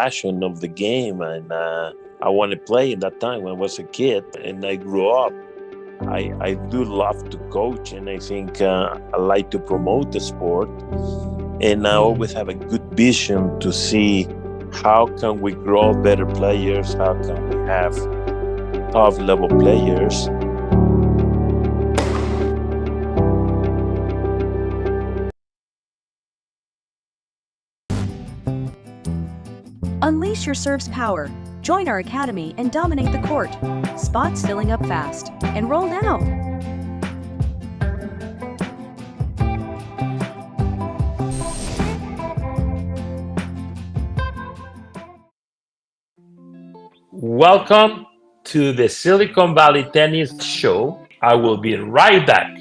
passion of the game, and I want to play at that time when I was a kid, and I grew up. I do love to coach, and I think I like to promote the sport, and I always have a good vision to see how can we grow better players, how can we have top level players. Unleash your serve's power. Join our academy and dominate the court. Spots filling up fast. Enroll now. Welcome to the Silicon Valley Tennis Show. I will be right back.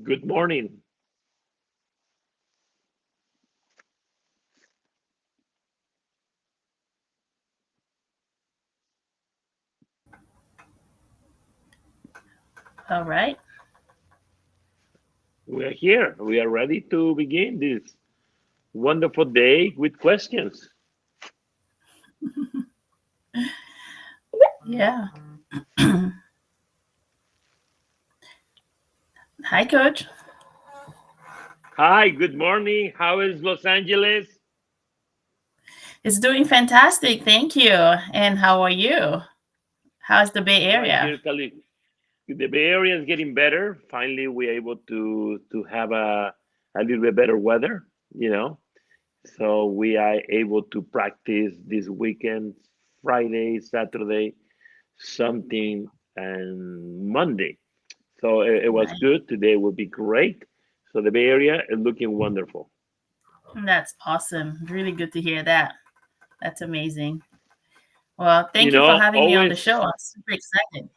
Good morning. All right. We are here. We are ready to begin this wonderful day with questions. Yeah. Hi, Coach. Hi, good morning. How is Los Angeles? It's doing fantastic. Thank you. And how are you? How's the Bay Right Area? here, the Bay Area is getting better. Finally, we're able to have a little bit better weather, you know. So we are able to practice this weekend, Friday, Saturday, something, and Monday. So it was Nice. good. Today will be great. So the Bay Area is looking wonderful. That's awesome. Really good to hear that. That's amazing. Well, You thank you for know, having me on the always, show. I'm super excited.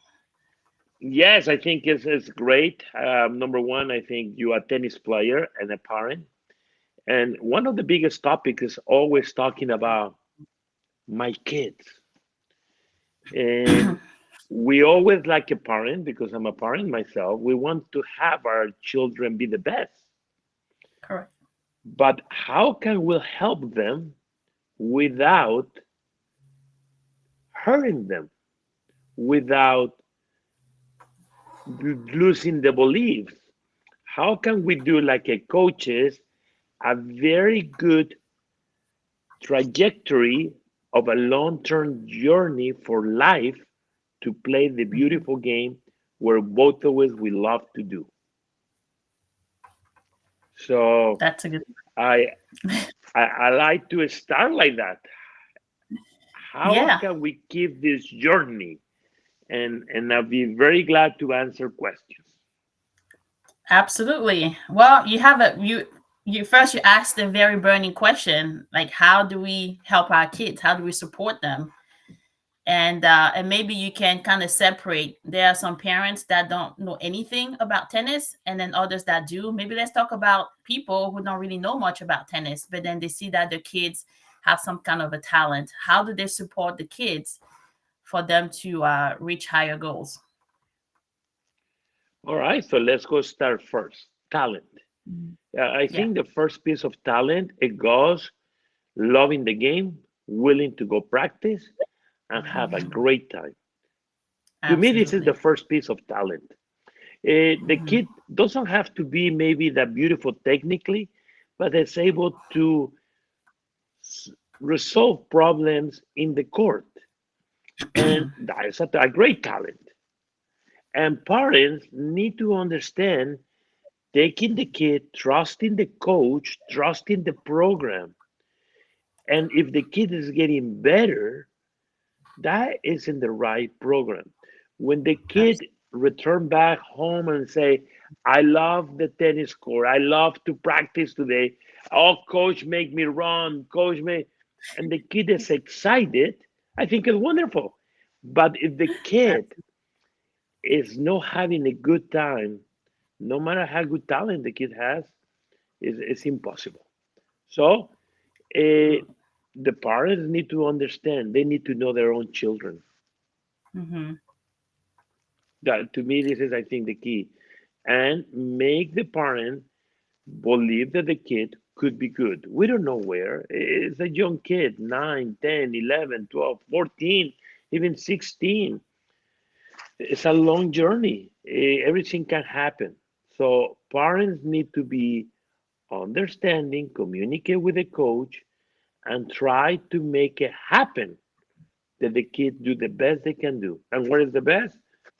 yes, I think it's great. Number one, I think you are a tennis player and a parent. And one of the biggest topics is always talking about my kids. And we always, like a parent, because I'm a parent myself, we want to have our children be the best. Correct. But how can we help them without hurting them, without losing the beliefs? How can we do, like a coaches, a very good trajectory of a long-term journey for life to play the Mhm. beautiful game where both of us we love to do. So That's a good. I, I like to start like that. How Yeah, can we keep this journey? And I'll be very glad to answer questions. absolutely. Well, you first you asked a very burning question, like how do we help our kids? How do we support them? And maybe you can kind of separate. There are some parents that don't know anything about tennis, and then others that do. Maybe let's talk about people who don't really know much about tennis, but then they see that their kids have some kind of a talent. How do they support the kids for them to reach higher goals? All right, so let's go start first. Talent. Mhm. I Yeah, think the first piece of talent it goes loving the game, willing to go practice, and have a great time. To me, this is the absolutely. first piece of talent. The Mhm. kid doesn't have to be maybe that beautiful technically, but is able to resolve problems in the court. And that is a great talent. And parents need to understand taking the kid, trusting the coach, trusting the program. And if the kid is getting better, that isn't the right program. When the kid return back home and say, I love the tennis court, I love to practice today. Oh, coach, make me run, coach, make, and the kid is excited, I think it's wonderful. But if the kid is not having a good time, no matter how good talent the kid has, it's impossible. So the parents need to understand, they need to know their own children. Mm-hmm. That, to me, this is, I think, the key. And make the parent believe that the kid could be good. We don't know where. It's a young kid, 9, 10, 11, 12, 14, even 16. It's a long journey. Everything can happen. So parents need to be understanding, communicate with the coach, and try to make it happen that the kids do the best they can do. And what is the best?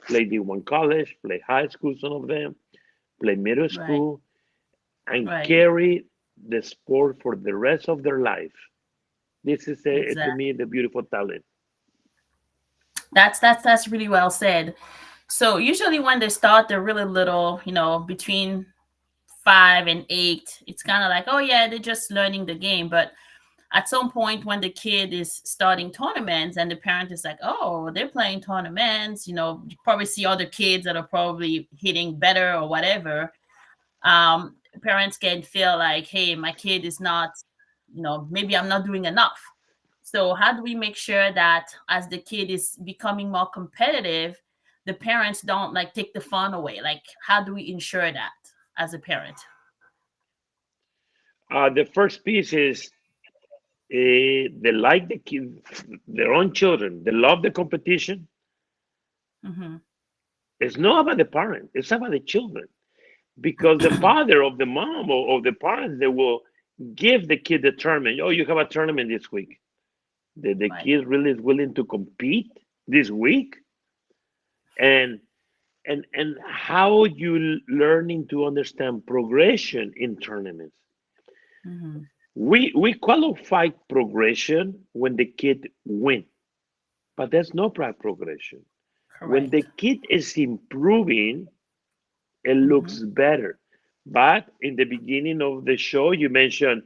Play D1 college, play high school, some of them, play middle Right. school, and Right. carry the sport for the rest of their life. This is, to Exactly. me, the beautiful talent. That's really well said. So usually when they start, they're really little, between 5 and 8. It's kind of like, oh yeah, they're just learning the game. But at some point when the kid is starting tournaments and the parent is like, oh, they're playing tournaments, you probably see other kids that are probably hitting better or whatever. Parents can feel like, hey, my kid is not, maybe I'm not doing enough. So how do we make sure that as the kid is becoming more competitive, the parents don't like take the fun away? Like, how do we ensure that as a parent? The first piece is they like the kid, their own children. They love the competition. Mm-hmm. It's not about the parent. It's about the children. Because the father of the mom or the parents, they will give the kid the tournament. Oh, you have a tournament this week. The Right. kid really is willing to compete this week. And how you learning to understand progression in tournaments. Mm-hmm. We qualify progression when the kid win, but that's not progression. When the Correct. kid is improving, it Mm-hmm. looks better. But in the beginning of the show, you mentioned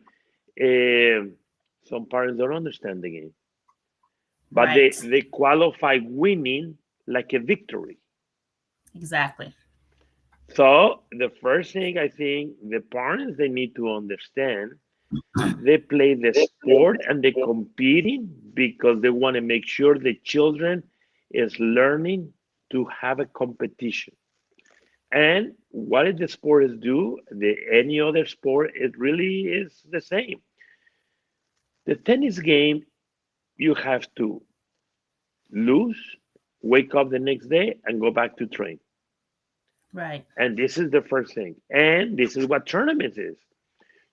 um some parents don't understand the game, but they, Right. they qualify winning like a victory. Exactly. So the first thing I think the parents they need to understand, they play the sport and they're competing because they want to make sure the children is learning to have a competition. And what did the sports do? Any other sport, it really is the same. The tennis game, you have to lose, wake up the next day, and go back to train. Right. And this is the first thing. And this is what tournaments is.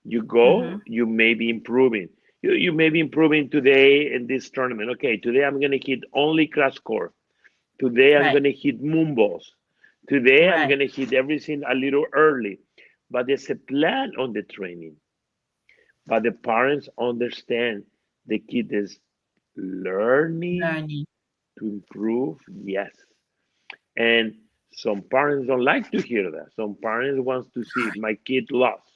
You Mm-hmm. go, you may be improving. You may be improving today in this tournament. Okay, today I'm going to hit only cross court. Today I'm Right. going to hit moon balls. Today I'm Right. going to hit everything a little early. But there's a plan on the training. But the parents understand the kid is learning Learning. to improve. Yes. And some parents don't like to hear that. Some parents wants to see my kid lost.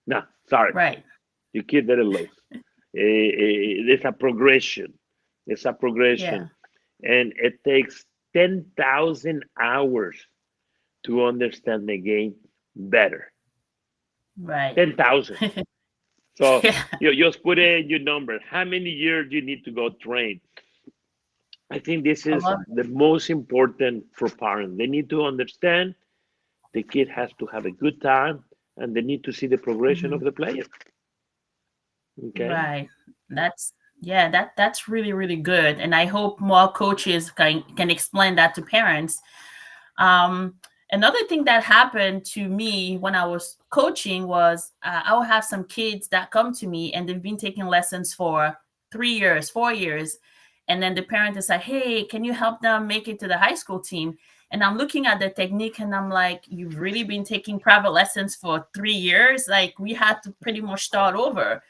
No, sorry, Right. your kid didn't lose. There's a progression. There's a Yeah. progression, and it takes 10,000 hours to understand the game better. Right. 10,000. So Yeah. you just put in your number. How many years do you need to go train? I think this I is love the most important for parents. They need to understand the kid has to have a good time, and they need to see the it. progression Hmm. of the player. Okay. Right. That's yeah, that's really, really good. And I hope more coaches can explain that to parents. Um, Another thing that happened to me when I was coaching was I will have some kids that come to me and they've been taking lessons for 3 years, 4 years. And then the parent is like, hey, can you help them make it to the high school team? And I'm looking at the technique and I'm like, you've really been taking private lessons for 3 years? Like, we had to pretty much start over.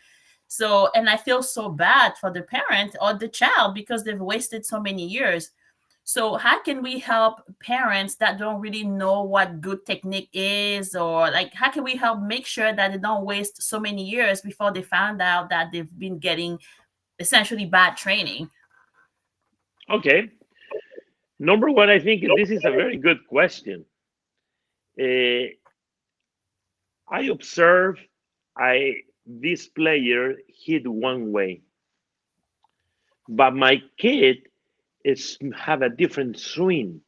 So, and I feel so bad for the parent or the child because they've wasted so many years. So how can we help parents that don't really know what good technique is, or like how can we help make sure that they don't waste so many years before they found out that they've been getting essentially bad training? Okay. Number one, I think this is a very good question. I observe this player hit one way, but my kid have a different swing.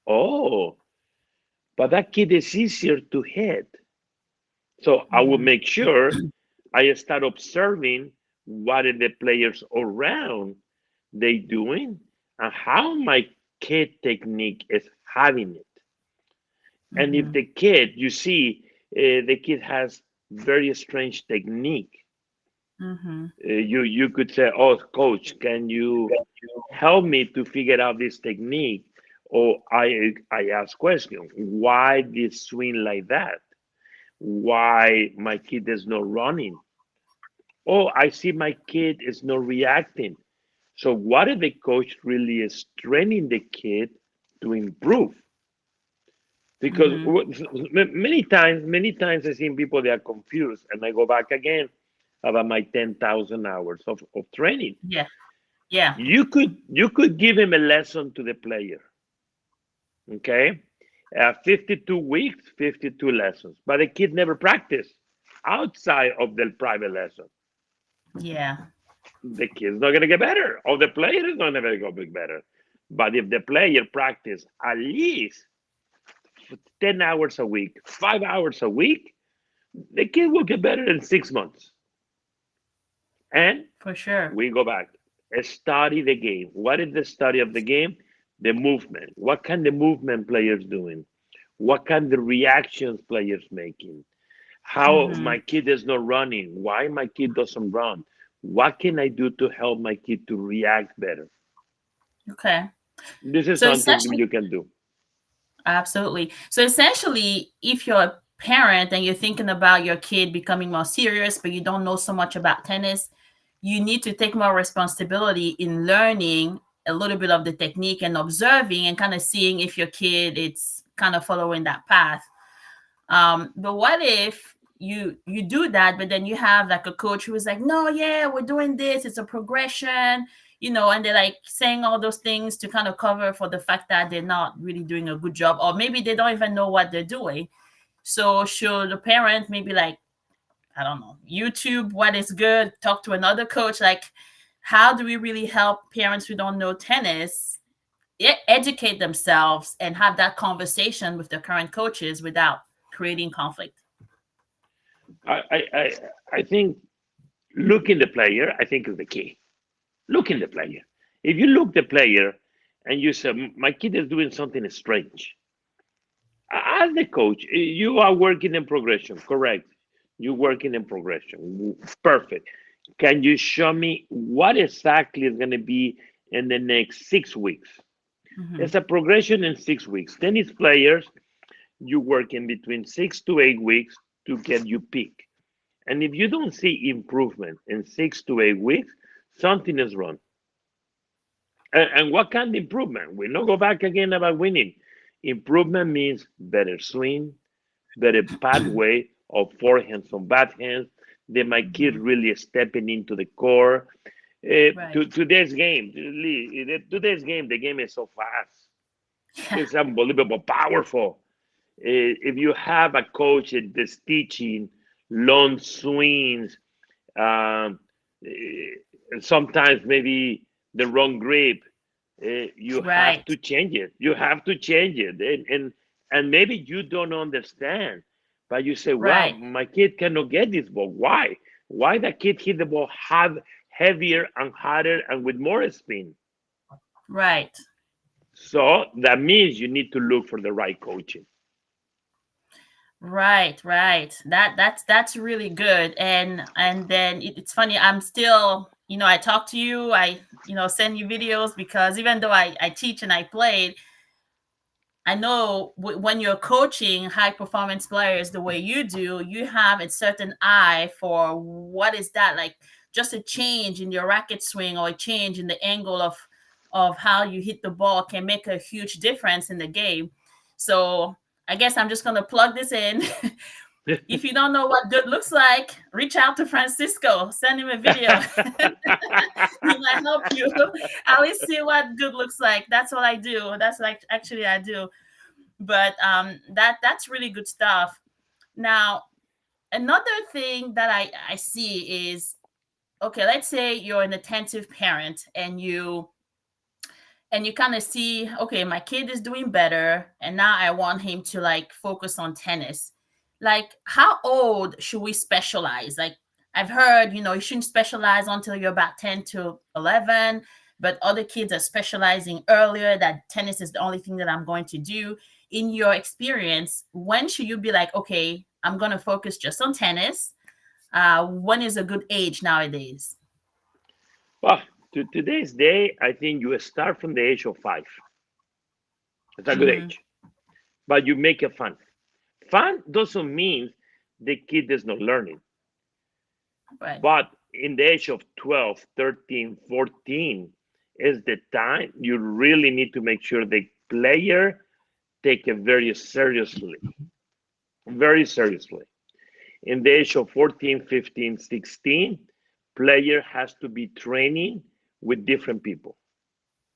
Oh, but that kid is easier to hit. So I will make sure I start observing what are the players around they doing and how my kid technique is having it. And if the kid, you see, the kid has very strange technique. You could say, "Oh, coach, can you help me to figure out this technique?" Or I ask question, "Why this swing like that? Why my kid is not running? Oh, I see my kid is not reacting. So what if the coach really is training the kid to improve?" Because many times I see people, they are confused, and I go back again about my 10,000 hours of training. Yeah. You could give him a lesson to the player, okay? 52 weeks, 52 lessons, but the kid never practiced outside of the private lesson. Yeah. The kid's not gonna get better, or the player is not gonna go better. But if the player practice at least 10 hours a week, 5 hours a week, the kid will get better in 6 months. And For sure. we go back, study the game. What is the study of the game? The movement. What kind of movement players doing? What kind of reactions players making? How my kid is not running? Why my kid doesn't run? What can I do to help my kid to react better? Okay. This is So something you can do. Absolutely. So essentially, if you're a parent and you're thinking about your kid becoming more serious, but you don't know so much about tennis, you need to take more responsibility in learning a little bit of the technique and observing and kind of seeing if your kid it's kind of following that path. But what if you do that, but then you have like a coach who is like, no, yeah, we're doing this, it's a progression, and they're like saying all those things to kind of cover for the fact that they're not really doing a good job, or maybe they don't even know what they're doing. So should the parent maybe like, I don't know, YouTube what is good, talk to another coach? Like, how do we really help parents who don't know tennis educate themselves and have that conversation with the current coaches without creating conflict? I think looking the player, I think, is the key. Looking the player. If you look the player and you say, my kid is doing something strange, as the coach, you are working in progression, correct? You're working in progression, perfect. Can you show me what exactly is going to be in the next 6 weeks? It's a progression in 6 weeks. Tennis players, you work in between 6 to 8 weeks to get you peak. And if you don't see improvement in 6 to 8 weeks, something is wrong. And what kind of improvement? We not go back again about winning. Improvement means better swing, better pathway of forehands on backhands. Then my kid really stepping into the core. Today's game, the game is so fast. It's unbelievable, powerful. If you have a coach that's teaching long swings, sometimes maybe the wrong grip, you have to change it. You have to change it, and maybe you don't understand, but you say, "Wow, my kid cannot get this ball. Why? Why the kid hit the ball heavier and harder and with more spin?" Right. So that means you need to look for the right coaching. Right. That's really good. And then it's funny, I'm still, I talk to you, I send you videos, because even though I teach and I played, I know when you're coaching high performance players the way you do, you have a certain eye for what is that, like just a change in your racket swing or a change in the angle of how you hit the ball can make a huge difference in the game. So I guess I'm just going to plug this in. If you don't know what good looks like, reach out to Francisco. Send him a video. He might help you. I always see what good looks like. That's what I do. That's like actually I do. But that's really good stuff. Now, another thing that I see is, okay, let's say you're an attentive parent and you kind of see, okay, my kid is doing better and now I want him to like focus on tennis. Like, how old should we specialize? Like, I've heard, you shouldn't specialize until you're about 10 to 11, but other kids are specializing earlier, that tennis is the only thing that I'm going to do. In your experience, when should you be like, okay, I'm going to focus just on tennis? When is a good age nowadays? Well, to today's day, I think you start from the age of 5. It's a good age, but you make it fun. Fun doesn't mean the kid is not learning. Right. But in the age of 12, 13, 14 is the time you really need to make sure the player take it very seriously. Very seriously. In the age of 14, 15, 16, player has to be training with different people.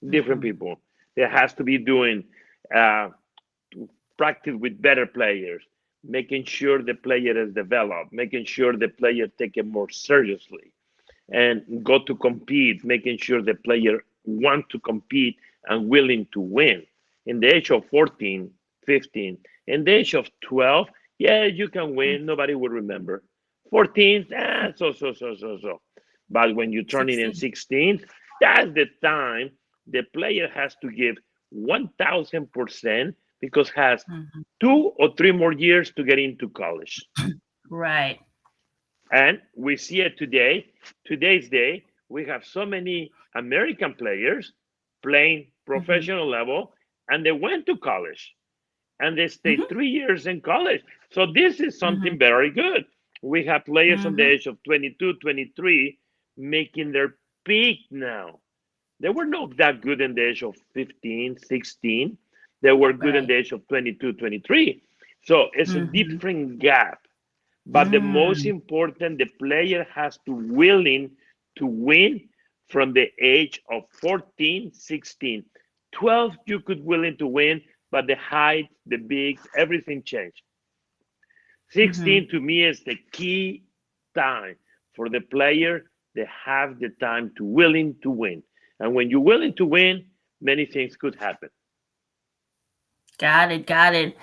Different people. There has to be doing practice with better players, making sure the player is developed, making sure the player take it more seriously, and go to compete, making sure the player want to compete and willing to win. In the age of 14, 15, in the age of 12, yeah, you can win, nobody will remember. 14, so. But when you turn in 16, that's the time the player has to give 1,000% because has 2 or 3 more years to get into college. Right. And we see it today's day, we have so many American players playing professional level, and they went to college and they stayed 3 years in college. So this is something very good. We have players on the age of 22, 23 making their peak now. They were not that good in the age of 15, 16. They were good in the age of 22, 23. So it's a different gap. But the most important, the player has to willing to win from the age of 14, 16. 12, you could willing to win, but the height, the bigs, everything changed. 16 to me is the key time for the player. They have the time to willing to win. And when you're willing to win, many things could happen. Got it.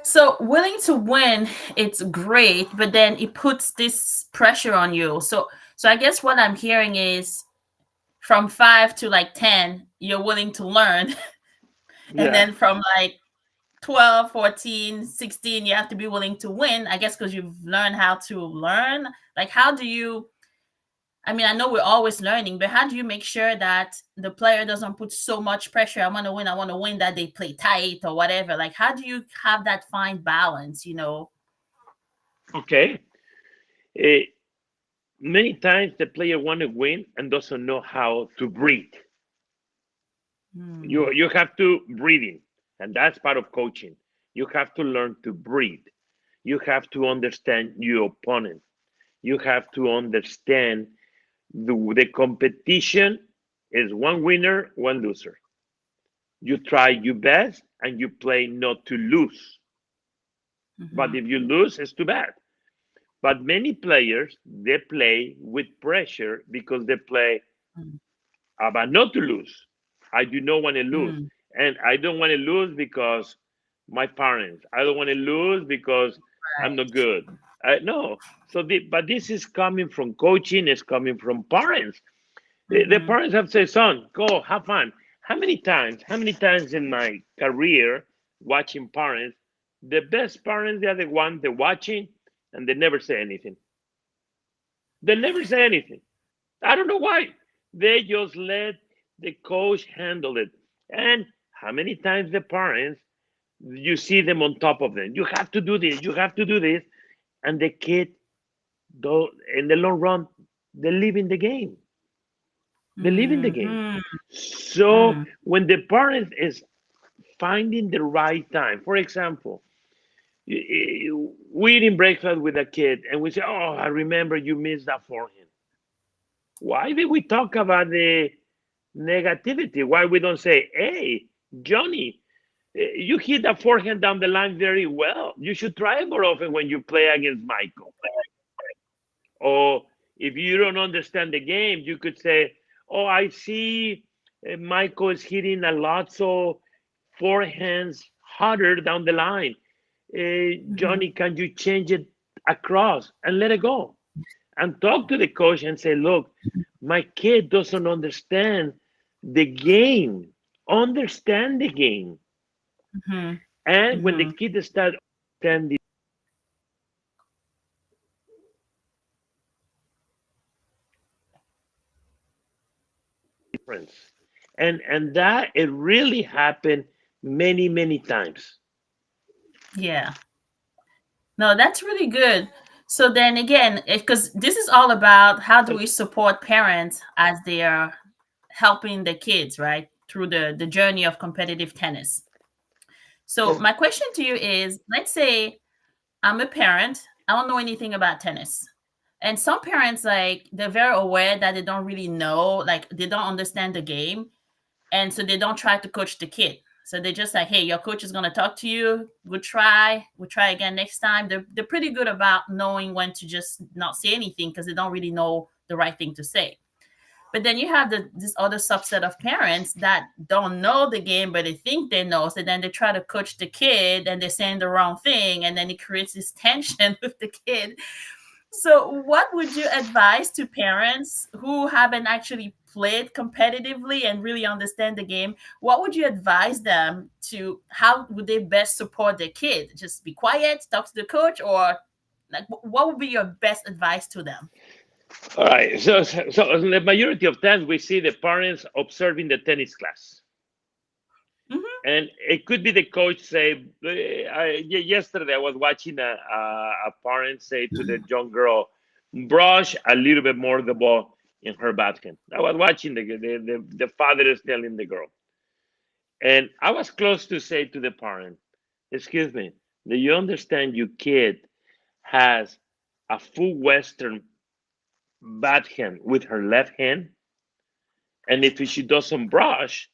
So willing to win, it's great, but then it puts this pressure on you. So I guess what I'm hearing is from 5 to like 10, you're willing to learn. And then from like 12, 14, 16, you have to be willing to win, I guess, because you've learned how to learn. Like, how do you, I mean, I know we're always learning, but how do you make sure that the player doesn't put so much pressure? I want to win, that they play tight or whatever. Like, how do you have that fine balance, Okay. Many times the player want to win and doesn't know how to breathe. You have to breathing, and that's part of coaching. You have to learn to breathe. You have to understand your opponent. You have to understand the competition is one winner, one loser. You try your best and you play not to lose. But if you lose, it's too bad. But many players, they play with pressure because they play about not to lose. I do not want to lose. And I don't want to lose because my parents. I don't want to lose because I'm not good. No. So, but this is coming from coaching. It's coming from parents. The parents have said, "Son, go have fun." How many times in my career watching parents, the best parents, they are the ones they're watching and they never say anything. They never say anything. I don't know why. They just let the coach handle it. And how many times the parents You see them on top of them. You have to do this. You have to do this. And the kid, though, in the long run, they live in the game. They live in the game. Mm-hmm. So when the parent is finding the right time, for example, we eating breakfast with a kid and we say, "Oh, I remember you missed that forehand." Why did we talk about the negativity? Why we don't say, "Hey, Johnny, you hit that forehand down the line very well. You should try it more often when you play against Michael." Or if you don't understand the game, you could say, "Oh, I see Michael is hitting a lot, so forehands harder down the line. Johnny, can you change it across and let it go?" And talk to the coach and say, "Look, my kid doesn't understand the game. Understand the game." Mm-hmm. And when the Mm-hmm. kid starts understanding the difference, and that it really happened many times. Yeah. No, that's really good. So then again, because this is all about how do we support parents as they are helping the kids, right, through the journey of competitive tennis. So my question to you is, let's say I'm a parent, I don't know anything about tennis. And some parents, like, they're very aware that they don't really know, like, they don't understand the game. And so they don't try to coach the kid. So they're just like, hey, your coach is going to talk to you. We'll try again next time. They're pretty good about knowing when to just not say anything because they don't really know the right thing to say. But then you have this other subset of parents that don't know the game, but they think they know. So then they try to coach the kid and they're saying the wrong thing. And then it creates this tension with the kid. So, what would you advise to parents who haven't actually played competitively and really understand the game? What would you advise them to? How would they best support their kid? Just be quiet, talk to the coach, or like what would be your best advice to them? All right. So the majority of times we see the parents observing the tennis class. Mm-hmm. And it could be the coach say, yesterday I was watching a parent say to the young girl, brush a little bit more the ball in her backhand. I was watching the father is telling the girl. And I was close to say to the parent, excuse me, do you understand your kid has a full Western backhand with her left hand? And if she doesn't brush,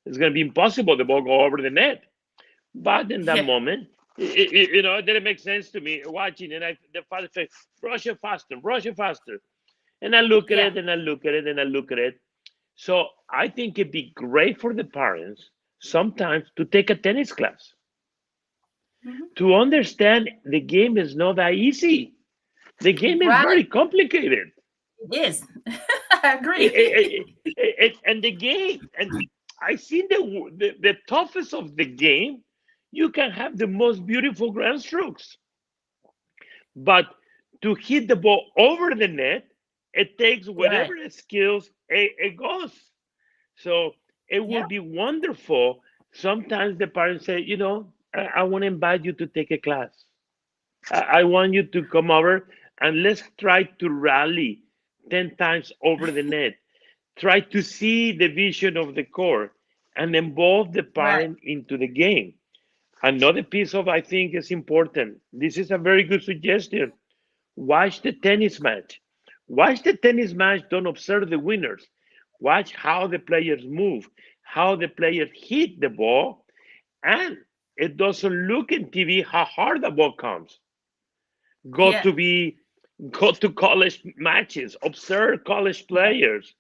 it's going to be impossible the ball go over the net. But in that Yeah, moment, it didn't make sense to me watching. And the father said, brush it faster, brush it faster. And I look at yeah, it and I look at it and I look at it. So I think it'd be great for the parents sometimes to take a tennis class hmm, to understand the game is not that easy. The game is right. very complicated. It is. I It, agree. it, and the game, and I see the toughest of the game. You can have the most beautiful grand strokes, but to hit the ball over the net, it takes Right. whatever skills it goes. So it Yeah. will be wonderful. Sometimes the parents say, I want to invite you to take a class. I want you to come over and let's try to rally 10 times over the net. Try to see the vision of the court and involve the Right. parent into the game. Another piece of I think is important. This is a very good suggestion. Watch the tennis match. Watch the tennis match. Don't observe the winners. Watch how the players move, how the players hit the ball, and it doesn't look in TV how hard the ball comes. Go Yeah. to be go to college matches, observe college Yeah. players,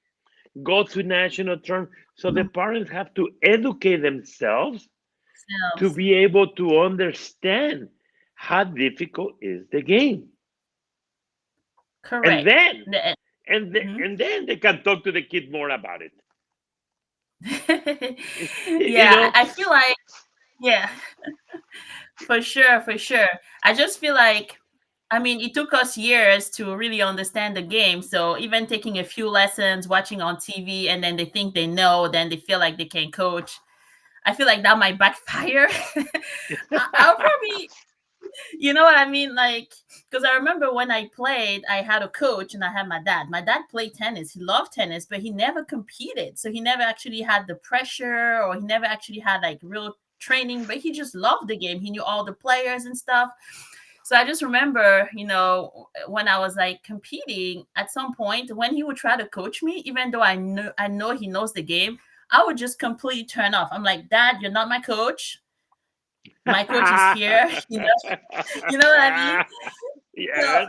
go to national terms. So the Mhm. parents have to educate themselves to Selves. be able to understand how difficult is the game. And Correct. then The- mhm. and then they can talk to the kid more about it. You Yeah, know, I feel like, yeah, for sure, for sure. I just feel like, I mean, it took us years to really understand the game. So even taking a few lessons, watching on TV, and then they think they know, then they feel like they can coach. I feel like that might backfire. I'll probably, you know what I mean? Like, because I remember when I played, I had a coach and I had my dad. My dad played tennis. He loved tennis, but he never competed. So he never actually had the pressure, or he never actually had like real training, but he just loved the game. He knew all the players and stuff. So I just remember, when I was like competing, at some point when he would try to coach me, even though I know he knows the game, I would just completely turn off. I'm like, Dad, you're not my coach. My coach is here. You know what I mean? Yeah.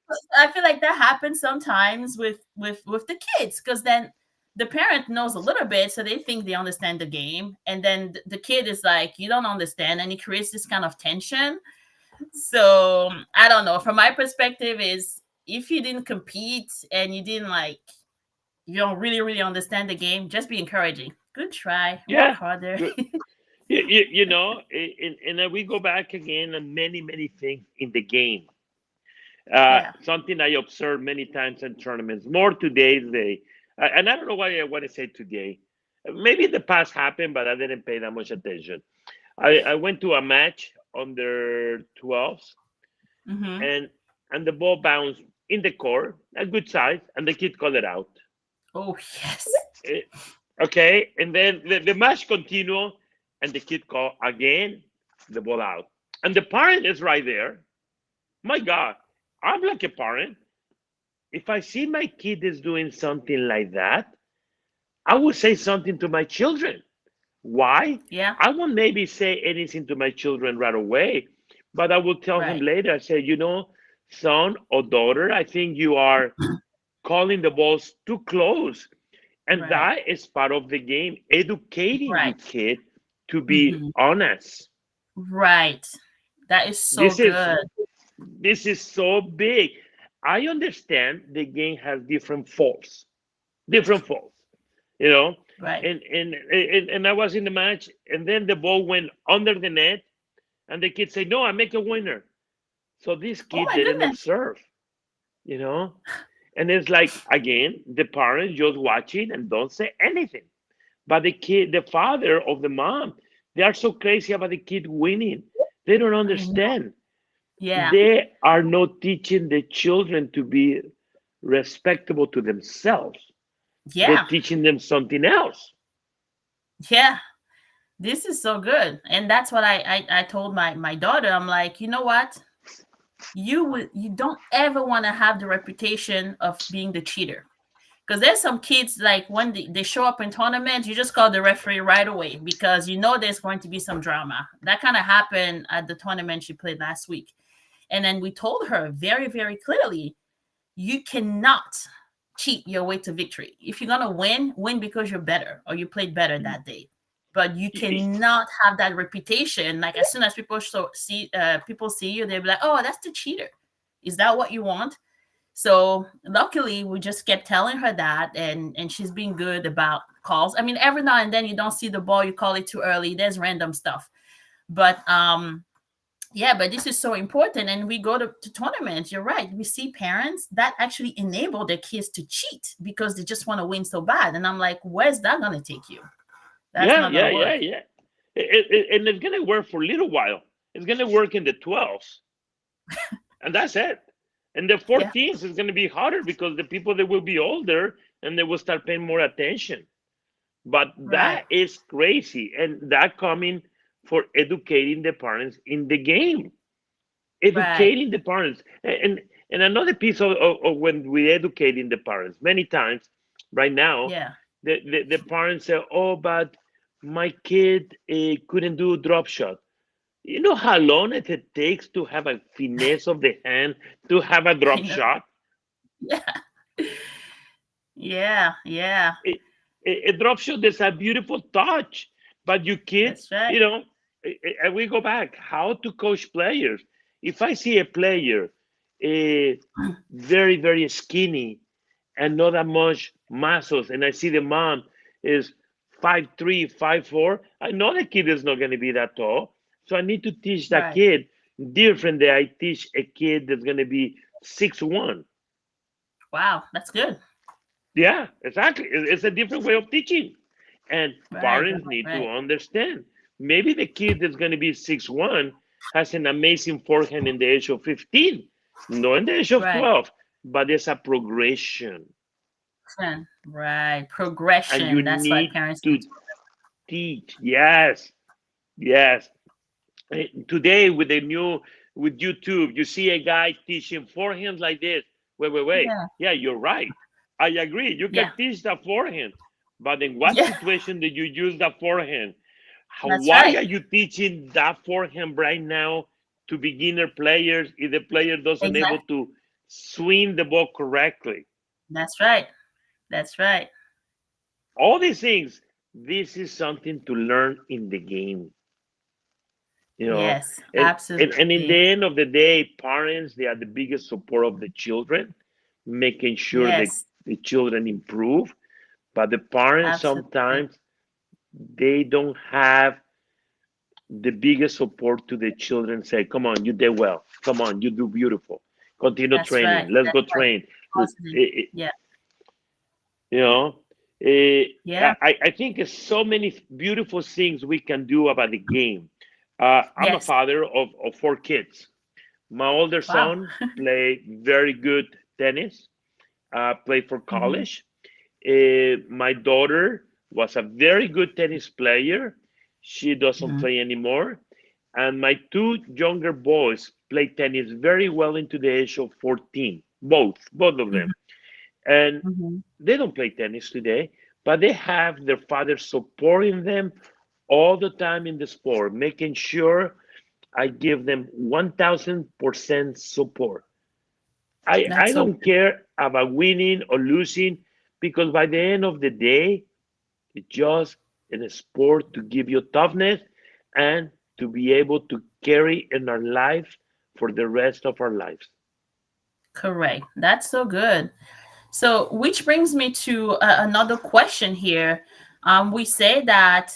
So I feel like that happens sometimes with the kids, because then the parent knows a little bit, so they think they understand the game, and then the kid is like, you don't understand, and it creates this kind of tension. So I don't know. From my perspective, is if you didn't compete and you didn't you don't really understand the game, just be encouraging. Good try. Yeah. Work harder. And then we go back again on many things in the game. Yeah. Something I observed many times in tournaments, more today's day. And I don't know why I want to say today. Maybe in the past happened, but I didn't pay that much attention. I went to a match under 12s, Mm-hmm. and the ball bounced in the court, a good size, and the kid called it out. Oh, yes. Eh, Okay, and then the match continued, and the kid called again the ball out, and the parent is right there. My God, I'm like a parent. If I see my kid is doing something like that, I would say something to my children. Why? Yeah. I won't maybe say anything to my children right away, but I will tell him Right. later. I say, son or daughter, I think you are calling the balls too close. And Right. that is part of the game, educating your Right. kid to be Mhm. honest. Right. That is so This is good. this is so big. I understand the game has different faults, you know. Right. And I was in the match, and then the ball went under the net, and the kid said, "No, I make a winner." So this Oh kid my didn't goodness. observe, you know. And it's like again, the parents just watching and don't say anything. But the kid, the father of the mom, they are so crazy about the kid winning. They don't I know. understand. Yeah. They are not teaching the children to be respectable to themselves. They're Yeah. teaching them something else. Yeah. This is so good. And that's what I told my daughter. I'm like, you know what? You don't ever want to have the reputation of being the cheater. Because there's some kids, like when they show up in tournaments, you just call the referee right away because you know there's going to be some drama. That kind of happened at the tournament she played last week. And then we told her very, very clearly, you cannot cheat your way to victory. If you're gonna win because you're better or you played better that day. But you cannot have that reputation. Like as soon as people see you, they'll be like, "Oh, that's the cheater." Is that what you want? So luckily, we just kept telling her that, and she's been good about calls. I mean, every now and then you don't see the ball, you call it too early. There's random stuff, but yeah, but this is so important. And we go to tournaments. You're right. We see parents that actually enable their kids to cheat because they just want to win so bad. And I'm like, where's that gonna take you? That's Yeah, not gonna yeah, work. yeah, yeah. And it's gonna work for a little while. It's gonna work in the 12s, and that's it. And the Yeah, 14s is gonna be harder because the people that will be older and they will start paying more attention. But right, that is crazy, and that coming for educating the parents in the game, right. educating the parents, and another piece of when we educating the parents many times right now, Yeah. the parents say, "Oh, but my kid couldn't do a drop shot." You know how long it takes to have a finesse of the hand to have a I drop know. shot? Yeah. Yeah. Yeah. A drop shot is a beautiful touch, but you kid, That's right. and we go back how to coach players. If I see a player very skinny and not that much muscles, and I see the mom is 5'3", 5'4", I know the kid is not going to be that tall. So I need to teach that Right. kid different than I teach a kid that's going to be 6'1". Wow. That's good. Yeah, exactly. It's a different way of teaching. And Right, right, parents need to right. understand. Maybe the kid that's going to be 6'1" has an amazing forehand in the age of 15, not in the age of Right. 12, but there's a progression. Right. And you Progression. That's why need parents need to to. teach. Yes, yes. Today with YouTube, you see a guy teaching forehand like this. Wait. Yeah. Yeah, you're right. I agree. You Yeah. can teach the forehand, but in what Yeah. situation did you use the forehand? That's Why right. are you teaching that forehand right now to beginner players if the player doesn't able Exactly. to swing the ball correctly? That's right. That's right. All these things. This is something to learn in the game. you know Yes, and in absolutely. the end of the day, parents, they are the biggest support of the children, making sure that Yes, the children improve. But the parents absolutely. sometimes, they don't have the biggest support to the children. Say, come on, you did well, come on, you do beautiful, continue That's right. training, let's That's go right. train. Positive. Eh, Yeah. you know eh, Yeah. I think there's so many beautiful things we can do about the game. I'm a Yes. father of 4 kids. My older Wow. son played very good tennis, played for Hmm. college. My daughter was a very good tennis player. She doesn't Hmm. play anymore. And my 2 younger boys play tennis very well into the age of 14, both of them. Hmm. And Hmm. they don't play tennis today, but they have their father supporting them all the time in the sport, making sure I give them 1000% support. I That's so don't good. care about winning or losing, because by the end of the day, it's just in a sport to give you toughness and to be able to carry in our life for the rest of our lives. Correct. That's so good. So, which brings me to another question here. We say that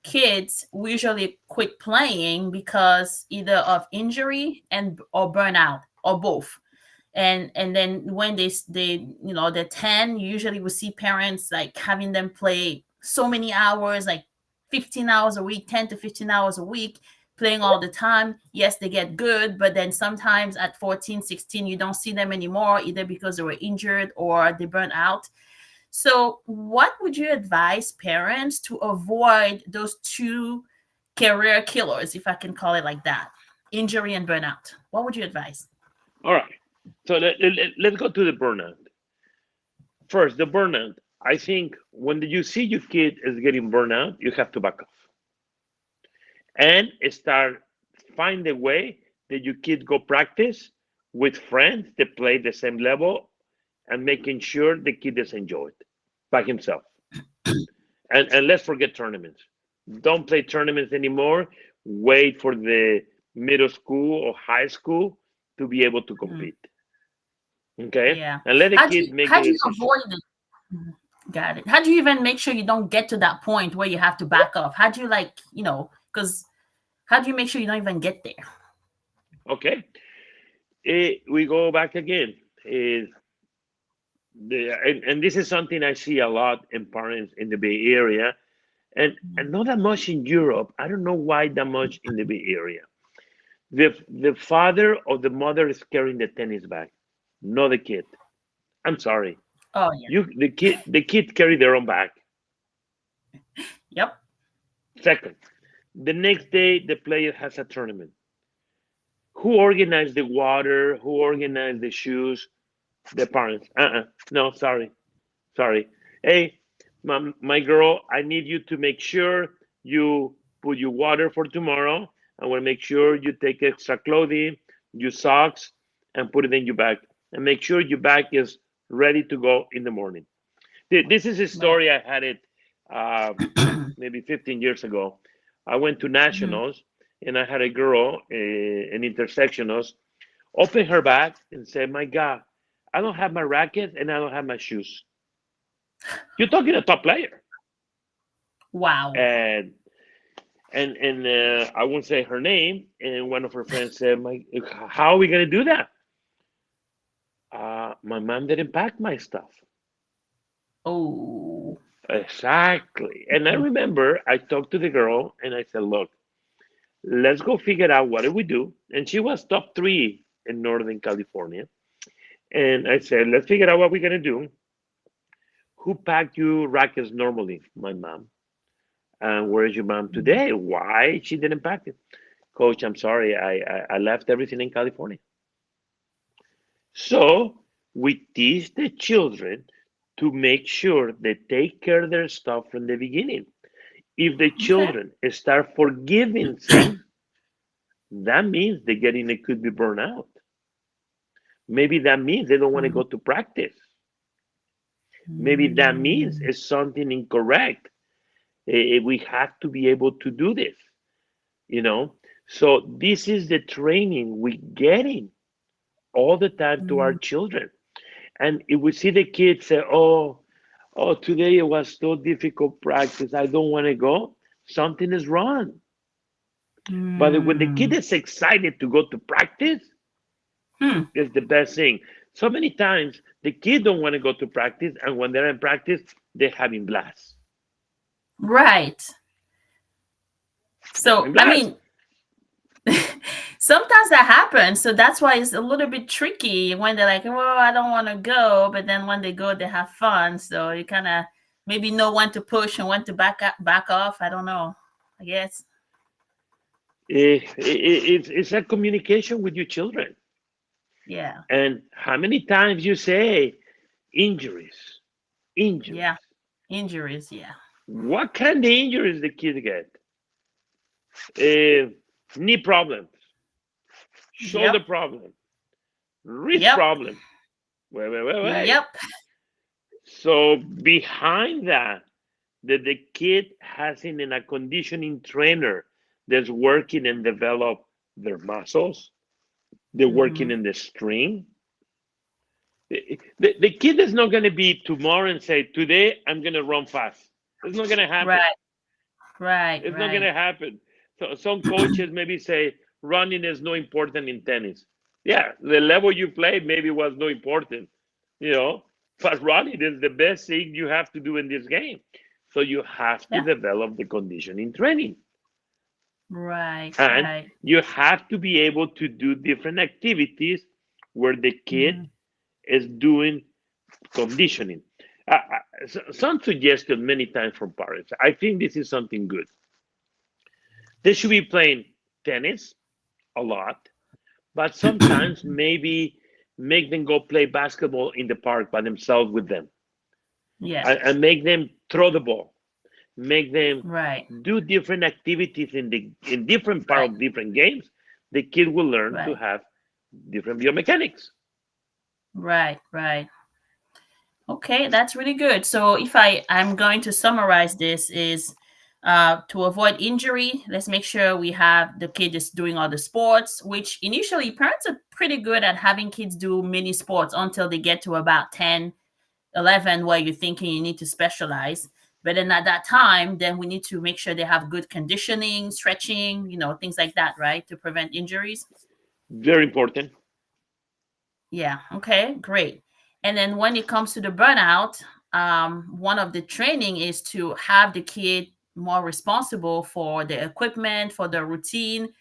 kids usually quit playing because either of injury and or burnout or both. And then when they they're 10, usually we see parents like having them play so many hours, like 15 hours a week, 10 to 15 hours a week, playing all the time. Yes, they get good, but then sometimes at 14, 16, you don't see them anymore, either because they were injured or they burn out. So what would you advise parents to avoid those two career killers, if I can call it like that? Injury and burnout. What would you advise? All right. So let's go to the burnout. First, the burnout. I think when you see your kid is getting burnout, you have to back off and start find a way that your kid go practice with friends that play the same level, and making sure the kid is enjoy it by himself. And let's forget tournaments. Don't play tournaments anymore. Wait for the middle school or high school to be able to Mm, compete. Okay, yeah. and let the How do kid you make how the do you decision. avoid it? Mhm. Got it. How do you even make sure you don't get to that point where you have to back off? How do you because how do you make sure you don't even get there? Okay, we go back again. Eh, and this is something I see a lot in parents in the Bay Area, and Mhm. not that much in Europe. I don't know why that much in the Bay Area. The father or the mother is carrying the tennis bag, not the kid. I'm sorry. Oh yeah. The kid carry their own bag. Yep. Second, the next day the player has a tournament. Who organized the water? Who organized the shoes? The parents. No, sorry. Hey, my girl, I need you to make sure you put your water for tomorrow. I want to make sure you take extra clothing, your socks, and put it in your bag. And make sure your bag is ready to go in the morning. This is a Right. story I had it uh, maybe 15 years ago. I went to Mhm. nationals, and I had a girl in intersectionals open her bag and say, "My God, I don't have my racket and I don't have my shoes." You're talking a top player, Wow. and I won't say her name. And one of her friends said, "My, how are we gonna do that?" My mom didn't pack my stuff. Oh. Exactly. And I remember I talked to the girl and I said, look, let's go figure out what do we do. And she was top three in Northern California. And I said, let's figure out what we're going to do. Who packed you rackets normally? My mom. And where's your mom today? Why she didn't pack it? Coach, I'm sorry. I left everything in California. So we teach the children to make sure they take care of their stuff from the beginning. If the Okay. children start forgiving things, that means they're getting it could be burned out. Maybe that means they don't want to go to practice. Maybe that means it's something incorrect. We have to be able to do this, you know. So this is the training we getting all the time to our children. And if we see the kids say, oh, today it was so difficult practice, I don't want to go, something is wrong. But when the kid is excited to go to practice, it's the best thing. So many times the kids don't want to go to practice, and when they're in practice, they're having blast. Right. So, Having I blast. mean, sometimes that happens. So that's why it's a little bit tricky when they're like, well, I don't want to go. But then when they go, they have fun. So you kind of maybe know when to push and when to back off. I don't know, I guess. It's a communication with your children. Yeah. And how many times you say injuries, injuries. Yeah. Injuries. Yeah. What kind of injuries the kids get? Knee problems, shoulder Yep. problem, wrist Yep. problem. Wait. Yep. So behind that the kid has in a conditioning trainer that's working and develop their muscles. They're working in the string. The kid is not going to be tomorrow and say, today I'm going to run fast. It's not going to happen. Right. It's not going to happen. So some coaches maybe say running is no important in tennis. Yeah, the level you play maybe was no important, you know, but running is the best thing you have to do in this game. So you have to develop the conditioning training. Right. And you have to be able to do different activities where the kid is doing conditioning. Some suggestion many times from parents. I think this is something good. They should be playing tennis a lot, but sometimes maybe make them go play basketball in the park by themselves with them. Yeah. And make them throw the ball. Make them Right. do different activities in different part of different games. The kid will learn to have different biomechanics. Right. Okay, that's really good. So if I'm going to summarize this is to avoid injury, let's make sure we have the kid is doing all the sports, which initially parents are pretty good at having kids do mini sports until they get to about 10, 11, where you're thinking you need to specialize. But then at that time, then we need to make sure they have good conditioning, stretching, things like that, right? To prevent injuries. Very important. Yeah. Okay, great. And then when it comes to the burnout, one of the training is to have the kid more responsible for the equipment, for the routine,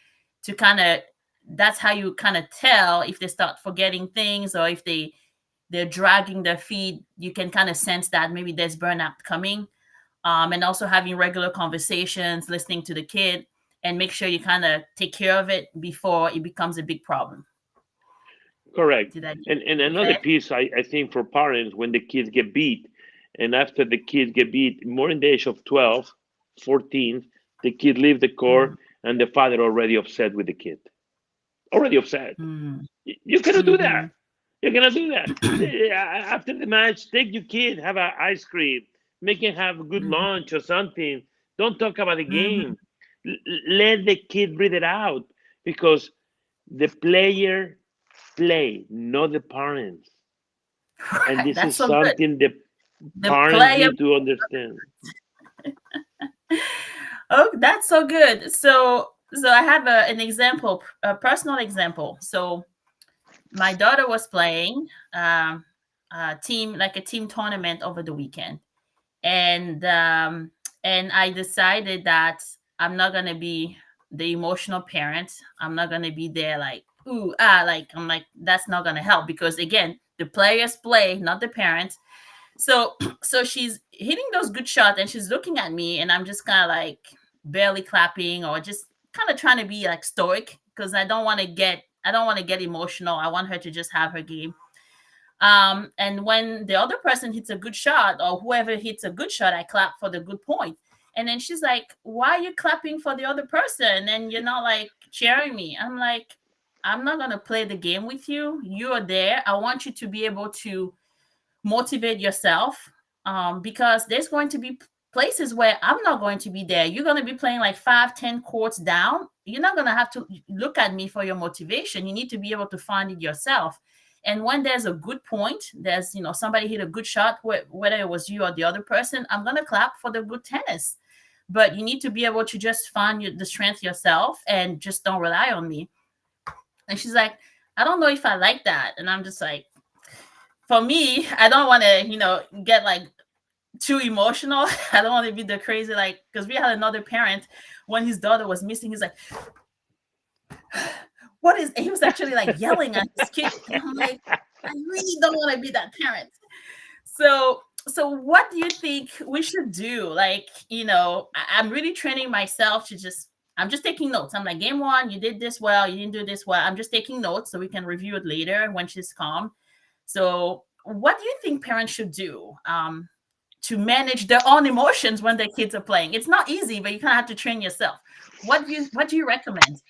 to that's how you kind of tell if they start forgetting things or if they're dragging their feet. You can kind of sense that maybe there's burnout coming. And also having regular conversations, listening to the kid, and make sure you kind of take care of it before it becomes a big problem. Correct. And another piece, I think, for parents, when the kids get beat, and after the kids get beat, more in the age of 12, 14, the kid leave the court, and the father already upset with the kid. Already upset. You cannot do that. You cannot do that. After the match, take your kid, have an ice cream, make him have a good lunch or something. Don't talk about the game. Let the kid breathe it out, because the player play, not the parents. And this is so something the parents need to understand. Oh, that's so good. So I have an example, a personal example. So my daughter was playing a team tournament over the weekend. and I decided that I'm not gonna be the emotional parent. I'm not gonna be there like ooh ah like I'm like that's not gonna help because again the players play, not the parents. So so she's hitting those good shots and she's looking at me and I'm just kind of like barely clapping or just kind of trying to be like stoic because I don't want to get emotional. I want her to just have her game. And when the other person hits a good shot or whoever hits a good shot, I clap for the good point. And then she's like, why are you clapping for the other person? And you're not like cheering me. I'm like, I'm not going to play the game with you. You are there. I want you to be able to motivate yourself because there's going to be places where I'm not going to be there. You're going to be playing like 5, 10 courts down. You're not going to have to look at me for your motivation. You need to be able to find it yourself. And when there's a good point, there's, somebody hit a good shot, whether it was you or the other person, I'm going to clap for the good tennis. But you need to be able to just find the strength yourself and just don't rely on me. And she's like, I don't know if I like that. And I'm just like, for me, I don't want to, get like too emotional. I don't want to be the crazy, like, because we had another parent when his daughter was missing. He's like, what is, he was actually like yelling at his kid. And I'm like, I really don't want to be that parent. So what do you think we should do? Like, I'm really training myself to I'm just taking notes. I'm like, game one, you did this well, you didn't do this well. I'm just taking notes so we can review it later when she's calm. So what do you think parents should do to manage their own emotions when their kids are playing? It's not easy, but you kind of have to train yourself. What do you recommend?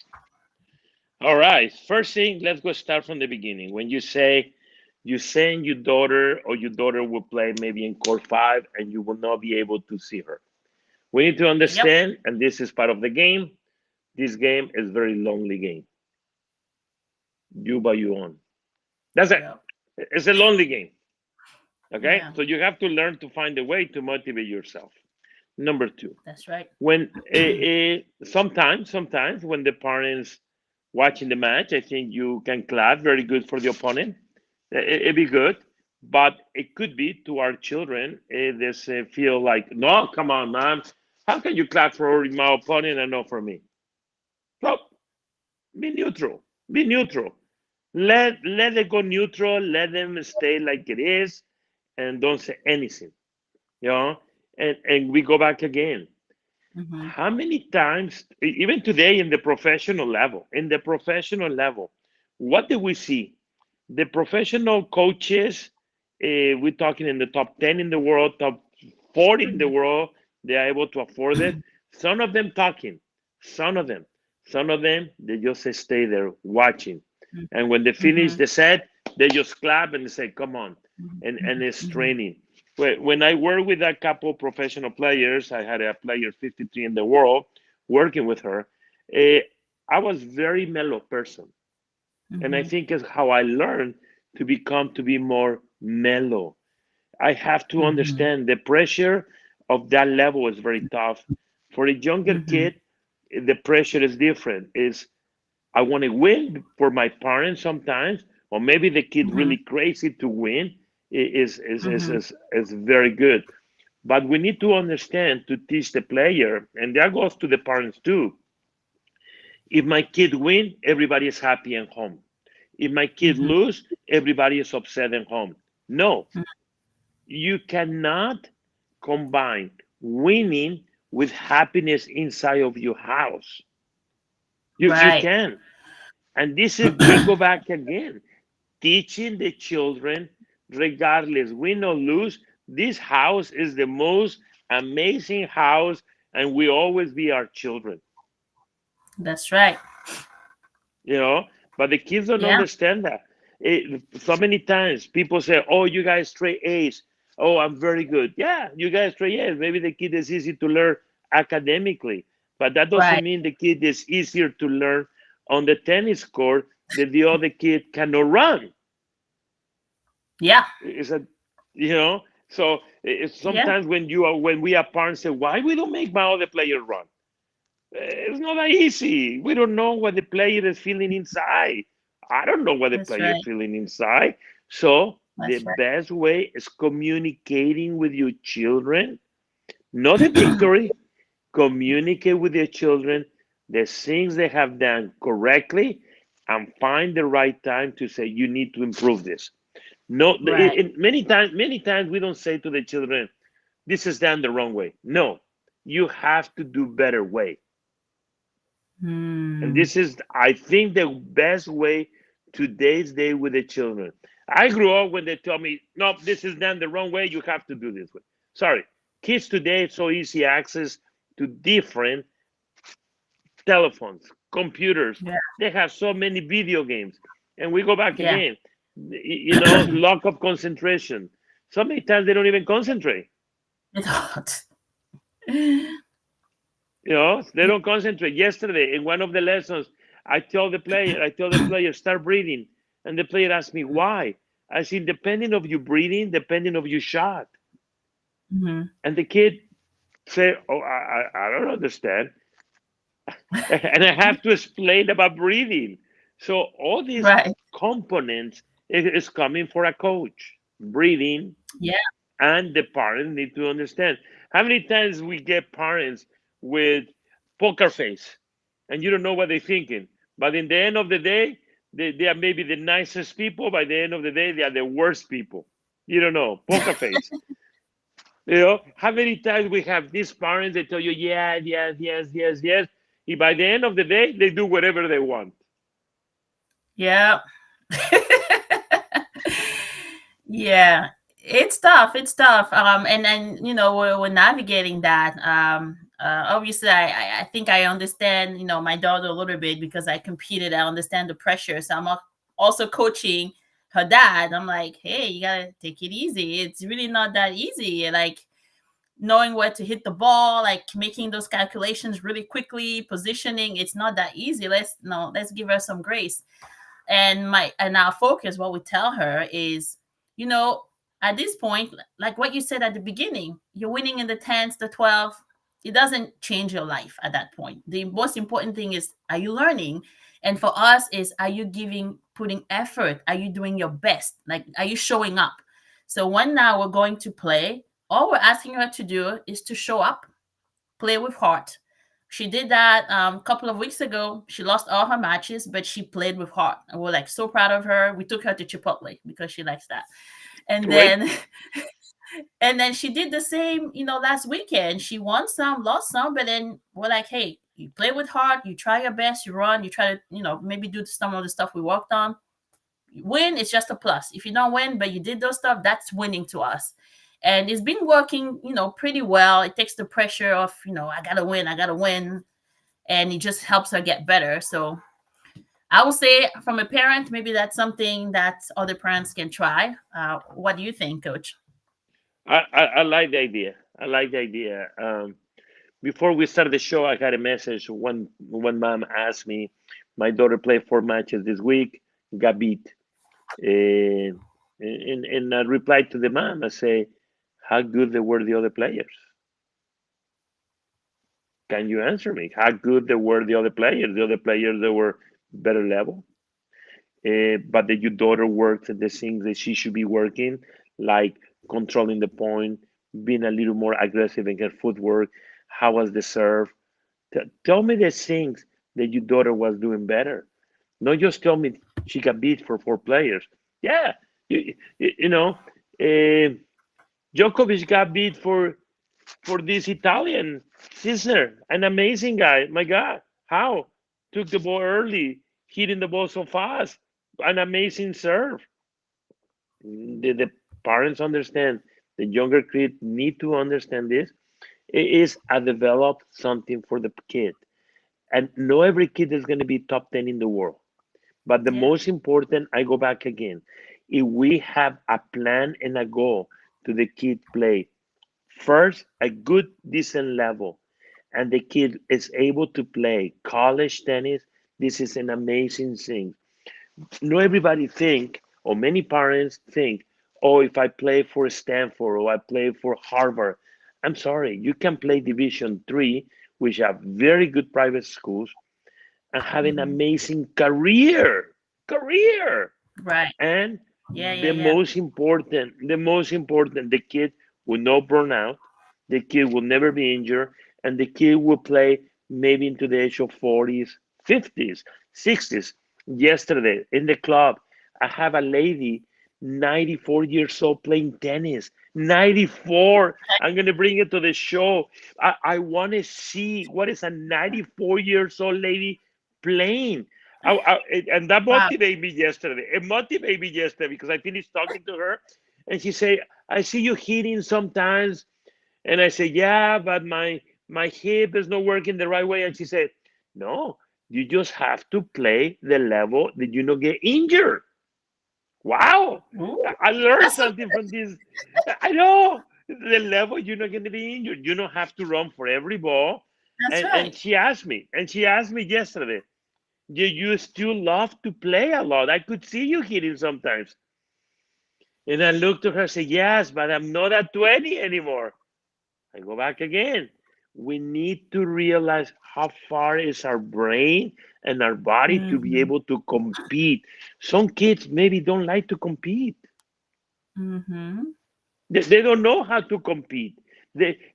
All right. First thing, let's go start from the beginning. When you say your daughter or your daughter will play maybe in court 5 and you will not be able to see her. We need to understand, and this is part of the game, this game is very lonely game. You by your own. That's it. It's a lonely game. Okay? Yeah. So you have to learn to find a way to motivate yourself. Number 2. That's right. When sometimes when the parents watching the match, I think you can clap very good for the opponent. It'd be good. But it could be to our children, they feel like, no, come on, man. How can you clap for my opponent and not for me? So be neutral. Be neutral. Let it go neutral. Let them stay like it is, and don't say anything. And we go back again. Mm-hmm. How many times, even today in the professional level, what do we see? The professional coaches, we're talking in the top 10 in the world, top 40 in the world, they are able to afford it. Some of them talking, some of them, they just stay there watching. And when they finish the set, they just clap and they say, come on. And it's training. When I work with a couple professional players, I had a player 53 in the world working with her. I was very mellow person. And I think it's how I learned to be more mellow. I have to understand the pressure of that level is very tough. For a younger kid, the pressure is different. I want to win for my parents sometimes, or maybe the kid really crazy to win is very good. But we need to understand to teach the player, and that goes to the parents too. If my kid win, everybody is happy and home. If my kid lose, everybody is upset and home. No, you cannot combine winning with happiness inside of your house. You can. And this is, we go back again, teaching the children, regardless, win or lose, this house is the most amazing house, and we always be our children. That's right. But the kids don't understand that. So many times people say, oh, you guys straight A's. Oh, I'm very good. Yeah, you guys straight A's. Maybe the kid is easy to learn academically, but that doesn't mean the kid is easier to learn on the tennis court that the other kid cannot run. Yeah. So sometimes when we are parents say, why we don't make my other player run? It's not that easy. We don't know what the player is feeling inside. I don't know what the player is feeling inside. So The That's right. best way is communicating with your children, not the victory. Communicate with your children the things they have done correctly, and find the right time to say you need to improve this. No, Right. many times we don't say to the children, "This is done the wrong way." No, you have to do better way. And Hmm. this is, I think, the best way today's day with the children. I grew up when they tell me, no, this is done the wrong way. You have to do this way. Sorry. Kids today, it's so easy access to different telephones, computers. Yeah. They have so many video games. And we go back Yeah. again, lack of concentration. So many times they don't even concentrate. It's hard. They don't concentrate. Yesterday, in one of the lessons, I tell the player, start breathing. And the player asked me, why? I said, depending of your breathing, depending of your shot. Hmm. And the kid said, oh, I don't understand. And I have to explain about breathing. So all these Right. components is coming for a coach. Breathing, Yeah. and the parents need to understand. How many times we get parents with poker face and you don't know what they're thinking? But in the end of the day, they are maybe the nicest people. By the end of the day, they are the worst people. You don't know, poker face. How many times we have these parents that tell you, yes, yes, yes, yes, yes. By the end of the day, they do whatever they want. Yeah. Yeah. It's tough. It's tough. And then we're navigating that. Obviously, I think I understand my daughter a little bit because I competed. I understand the pressure. So I'm also coaching her dad. I'm like, hey, you gotta take it easy. It's really not that easy. Like knowing where to hit the ball, like making those calculations really quickly, positioning. It's not that easy. Let's give her some grace. And our focus, what we tell her is, at this point, like what you said at the beginning, you're winning in the 10s, the 12. It doesn't change your life at that point. The most important thing is, are you learning? And for us is, are you putting effort? Are you doing your best? Like, are you showing up? So when now we're going to play, all we're asking her to do is to show up, play with heart. She did that a couple of weeks ago. She lost all her matches, but she played with heart. And we're like so proud of her. We took her to Chipotle because she likes that. And Great. then she did the same, last weekend. She won some, lost some, but then we're like, hey, you play with heart, you try your best, you run, you try to, maybe do some of the stuff we worked on. Win is just a plus. If you don't win, but you did those stuff, that's winning to us. And it's been working, pretty well. It takes the pressure off, I gotta win. And it just helps her get better. So I will say, from a parent, maybe that's something that other parents can try. What do you think, Coach? I like the idea. I like the idea. Before we started the show, I had a message. One mom asked me, my daughter played 4 matches this week, got beat. And I replied to the mom, I say, how good they were the other players? Can you answer me? How good they were the other players? The other players, they were better level. But that your daughter works at the things that she should be working, like controlling the point, being a little more aggressive in her footwork. How was the serve? Tell me the things that your daughter was doing better. Not just tell me she got beat for 4 players. Yeah, you know, Djokovic got beat for this Italian sister, an amazing guy. My God, how took the ball early, hitting the ball so fast, an amazing serve. The parents understand. The younger kids need to understand this. It is a develop something for the kid, and not every kid is going to be top 10 in the world. But the Yeah. most important, I go back again. If we have a plan and a goal to the kid play, first, a good, decent level, and the kid is able to play college tennis, this is an amazing thing. Not everybody think, or many parents think, oh, if I play for Stanford or I play for Harvard, I'm sorry, you can play Division 3, which have very good private schools, and have an Mhm. amazing career. Right. And The most important, the kid will not burn out, the kid will never be injured, and the kid will play maybe into the age of 40s, 50s, 60s. Yesterday in the club, I have a lady, 94 years old, playing tennis. 94. I'm going to bring it to the show. I want to see what is a 94 years old lady playing. And that Wow. motivated me yesterday. It motivated me yesterday because I finished talking to her, and she said, "I see you hitting sometimes," and I said, "Yeah, but my hip is not working the right way." And she said, "No, you just have to play the level that you don't get injured." Wow, Ooh, I learned that's so something from this. I know the level you're not going to be injured. You don't have to run for every ball. that's And right. she asked me yesterday, you still love to play a lot. I could see you hitting sometimes. And I looked at her and said, yes, but I'm not at 20 anymore. I go back again. We need to realize how far is our brain and our body to be Mm-hmm. able to compete. Some kids maybe don't like to compete. Mm-hmm. They don't know how to compete.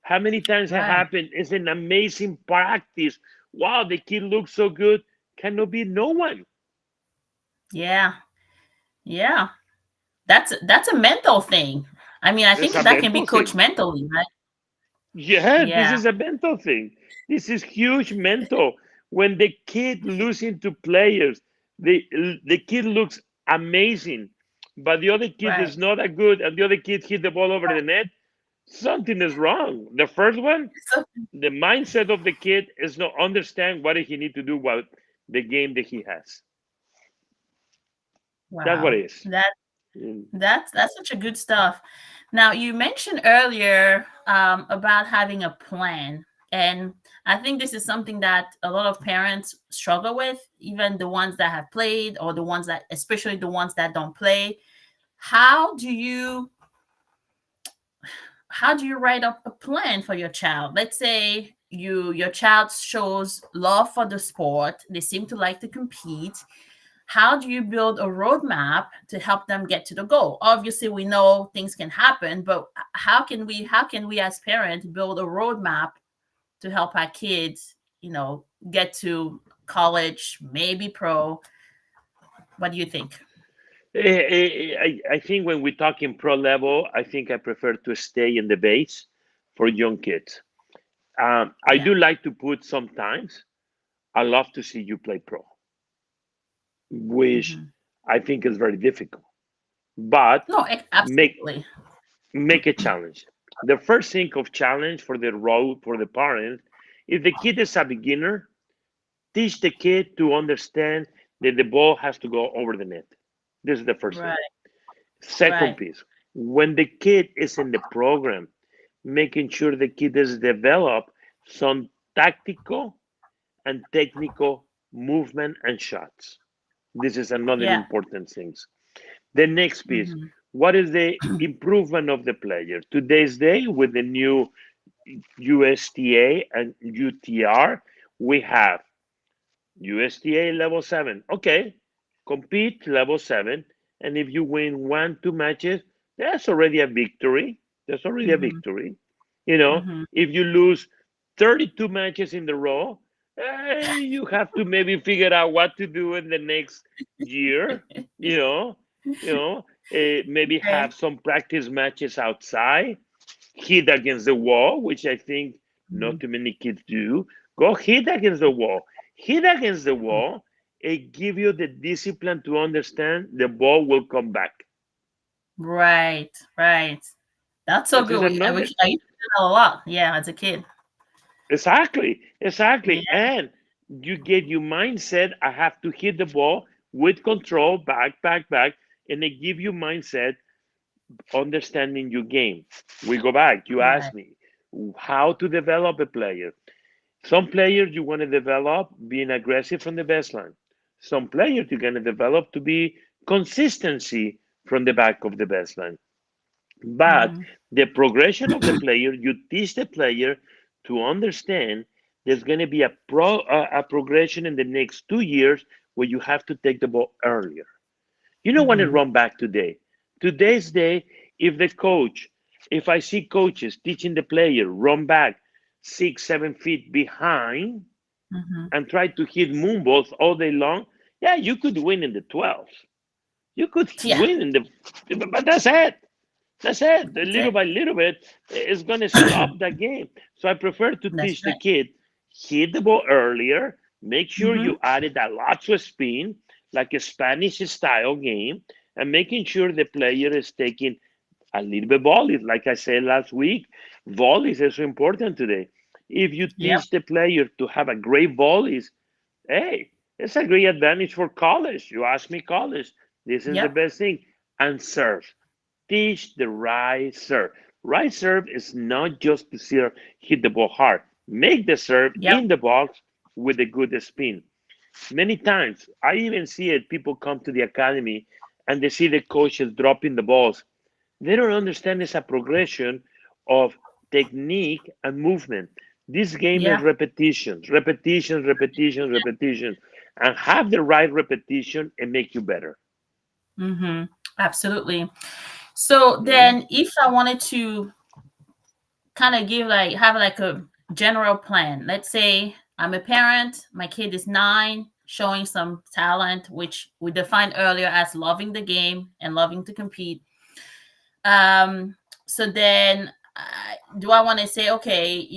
How many times it Right. happened? It's an amazing practice. Wow, the kid looks so good. Cannot be no one. Yeah. Yeah. That's a mental thing. I mean, I It's think a that can be mental coached thing. mentally, right? Yeah, this Yeah. is a mental thing. This is huge mental. When the kid losing to players, the the kid looks amazing, but the other kid Right. is not that good, and the other kid hit the ball over the net. Something is wrong. The first one, So, the mindset of the kid is not understand what he need to do while the game that he has. That's what wow. it is. Mm. That's such a good stuff. Now, you mentioned earlier about having a plan, and I think this is something that a lot of parents struggle with, even the ones that have played, or the ones that, especially the ones that don't play. How do you how do you write up a plan for your child? Let's say your child shows love for the sport, they seem to like to compete. How do you build a roadmap to help them get to the goal? Obviously, we know things can happen, but how can we as parents build a roadmap to help our kids, get to college, maybe pro? What do you think? I think when we talk in pro level, I think I prefer to stay in the base for young kids. I Yeah. do like to put sometimes. I love to see you play pro, which Hmm. I think is very difficult. But No, make absolutely. make a challenge. The first thing of challenge for the role for the parent, if the kid is a beginner, teach the kid to understand that the ball has to go over the net. This is the first thing. Right. Second Right. piece, when the kid is in the program, making sure the kid has developed some tactical and technical movement and shots. This is another Yeah. important thing. The next piece, Hmm. what is the improvement of the player? Today's day with the new USTA and UTR, we have USTA level 7. Okay, compete level 7. And if you win one, two matches, that's already a victory. That's already a Hmm. victory. Hmm. If you lose 32 matches in the row, you have to maybe figure out what to do in the next year. You know, maybe Okay. have some practice matches outside, hit against the wall, which I think not Mhm. too many kids do. Go hit against the wall. Hit against the wall. It give you the discipline to understand the ball will come back. Right, right. That's so This is good. I another. used to do that a lot. Yeah, as a kid. Exactly, Yeah. exactly. And you get your mindset, I have to hit the ball with control, back, back, back, and they give you mindset, understanding your game. We go back. You Right. ask me how to develop a player. Some players you want to develop being aggressive from the baseline. Some players you're going to develop to be consistency from the back of the baseline. But Hmm. the progression of the player, you teach the player to understand there's going to be a progression in the next 2 years where you have to take the ball earlier. You don't want to Hmm. run back today. Today's day, if I see coaches teaching the player run back 6, 7 feet behind Mm-hmm. and try to hit moon balls all day long, yeah, you could win in the 12s. You could Yeah, win in the, but that's it. That's it. that's Little it. by little bit, it's going to stop the game. So I prefer to That's teach the right. kid hit the ball earlier. Make sure Mm-hmm. you added a lot of spin, like a Spanish style game, and making sure the player is taking a little bit volleys. Like I said last week, volleys is so important today. If you Yep. teach the player to have a great volleys, hey, it's a great advantage for college. You ask me college, this is the Yep. best thing. And serve. Teach the right serve. Right serve is not just to serve, hit the ball hard. Make the serve Yep. in the box with a good spin. Many times, I even see it. People come to the academy and they see the coaches dropping the balls. They don't understand it's a progression of technique and movement. This game is Yeah. repetitions, repetitions, repetitions, repetitions, and have the right repetition and make you better. Mm-hmm. Absolutely. So Mhm. then, if I wanted to kind of have like a general plan, let's say I'm a parent, my kid is 9, showing some talent, which we defined earlier as loving the game and loving to compete. So then, do I want to say, okay,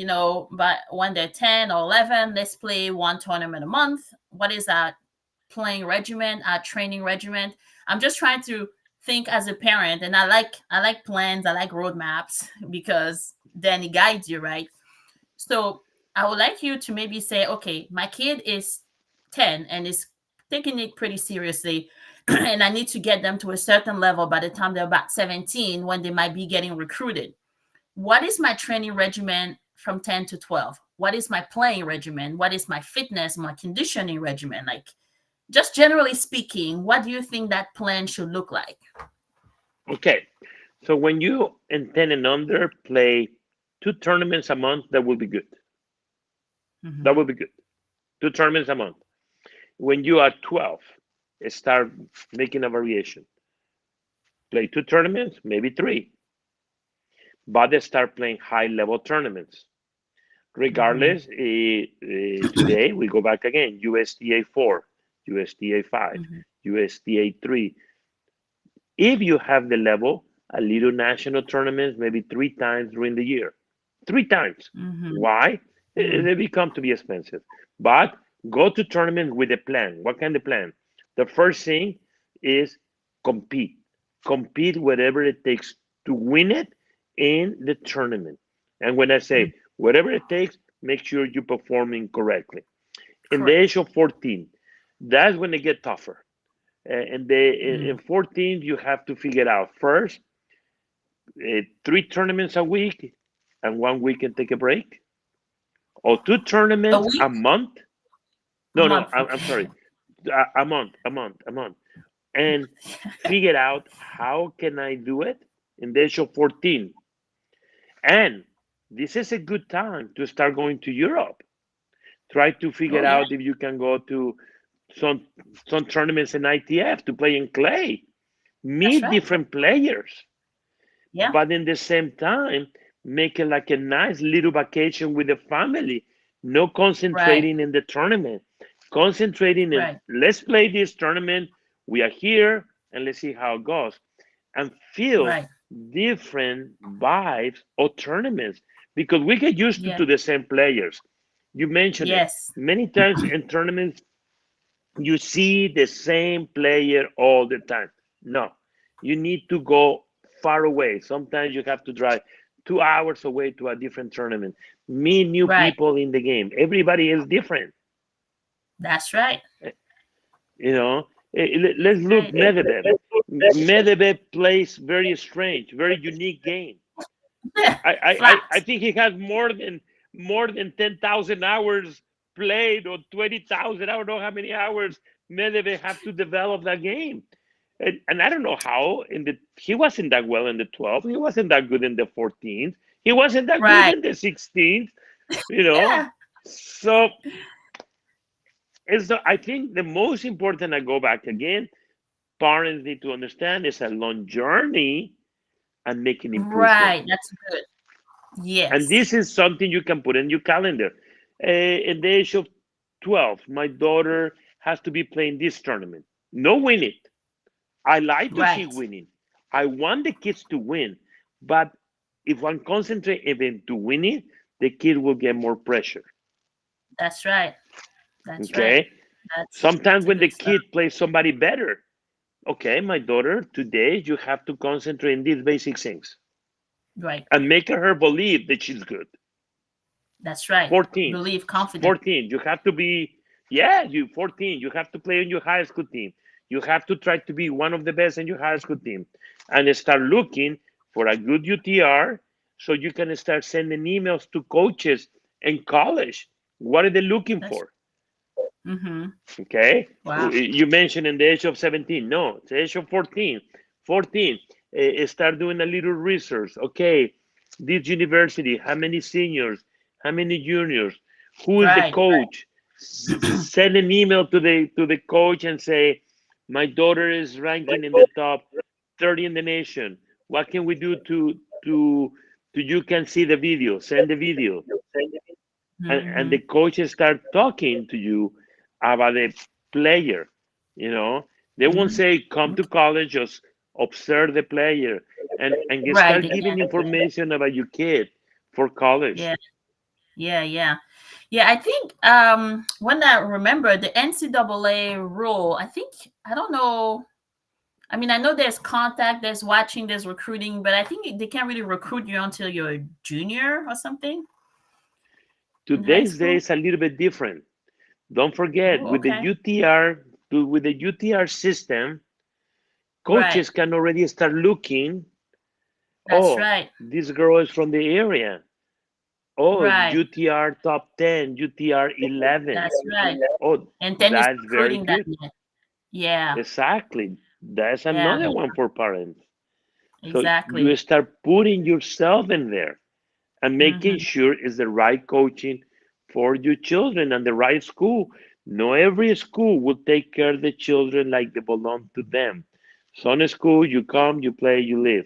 but when they're 10 or 11, let's play one tournament a month? What is that playing regimen, our training regimen? I'm just trying to think as a parent, and I like plans, I like roadmaps because then it guides you, right? So I would like you to maybe say, okay, my kid is 10 and is taking it pretty seriously. And I need to get them to a certain level by the time they're about 17 when they might be getting recruited. What is my training regimen from 10 to 12? What is my playing regimen? What is my fitness, my conditioning regimen? Like, just generally speaking, what do you think that plan should look like? Okay, so when you in 10 and under play 2 tournaments a month, that will be good. That Mm-hmm. will be good. 2 tournaments a month. When you are 12, start making a variation. Play 2 tournaments, maybe three, but they start playing high level tournaments. Mm-hmm. Regardless, today we go back again USTA 4, USTA 5, Mm-hmm. USTA 3. If you have the level, a little national tournaments, maybe 3 times during the year. 3 times. Mm-hmm. Why? Mm-hmm. They become to be expensive. But go to tournament with a plan. What kind of plan? The first thing is compete. Compete whatever it takes to win it in the tournament. And when I say whatever it takes, make sure you're performing correctly. In the age Correct. of 14, that's when they get tougher. And Mm-hmm. in 14, you have to figure out first 3 tournaments a week and 1 week and take a break, or two A tournaments a week, month. a No, no, month. I'm Okay. sorry, a month, a month, a month, and figure out how can I do it in the age of 14. And this is a good time to start going to Europe. Try to Oh figure yeah, out if you can go to some some tournaments in ITF to play in clay. that's Meet right. different players, Yeah. but in the same time, make it like a nice little vacation with the family. No Right. concentrating in the tournament, concentrating in Right. let's play this tournament. We are here and let's see how it goes, and feel Right. different vibes of tournaments because we get used Yeah. to the same players. You mentioned it Yes. many times in tournaments. You see the same player all the time. No, you need to go far away. Sometimes you have to drive 2 hours away to a different tournament. Meet new Right. people in the game. Everybody is different. That's right. You know, let's look Right. Medvedev. Medvedev plays very strange, very unique game. I Flat. think he has more than 10,000 hours played or 20,000. I don't know how many hours Medvedev have to develop that game. And I don't know how he wasn't that well in the 12th. He wasn't that good in the 14th. He wasn't that good Right. in the 16th. You know, Yeah. so I think the most important. I go back again. parents need to understand it's a long journey and making improvement. Right. That's good. Yes. And this is something you can put in your calendar. At the age of 12, my daughter has to be playing this tournament. No win it. I like to see Right. winning. I want the kids to win. But if one concentrate even to winning, the kid will get more pressure. That's right. That's Okay. right. Sometimes when the good stuff. kid plays somebody better, okay, my daughter, today you have to concentrate in these basic things Right. and make her believe that she's good. That's right. 14. Believe confident. 14. You have to be, yeah, you 14. You have to play on your high school team. You have to try to be one of the best in your high school team and start looking for a good UTR so you can start sending emails to coaches in college. What are they looking for? Mm-hmm. Okay. Wow. You mentioned in the age of 17. No, it's the age of 14. 14. Start doing a little research. Okay. This university, how many seniors, how many juniors, who is the coach? Send an email to the coach and say, my daughter is ranking in the top 30 in the nation. What can we do to you can see the video? Send the video. And the coaches start talking to you about the player. You know, they won't say come to college, just observe the player and start giving information about your kid for college. Yeah, I think when I remember the NCAA rule, I don't know. I mean, I know there's contact, there's watching, there's recruiting, but I think they can't really recruit you until you're a junior or something. Today's day is a little bit different. Don't forget, with the UTR system, coaches can already start looking. That's right. This girl is from the area. UTR top 10, UTR 11. That's right. And then that's very good. Yeah. Exactly. That's another one for parents. Exactly. So you start putting yourself in there and making sure it's the right coaching for your children and the right school. Not every school will take care of the children like they belong to them. Some school, you come, you play, you live.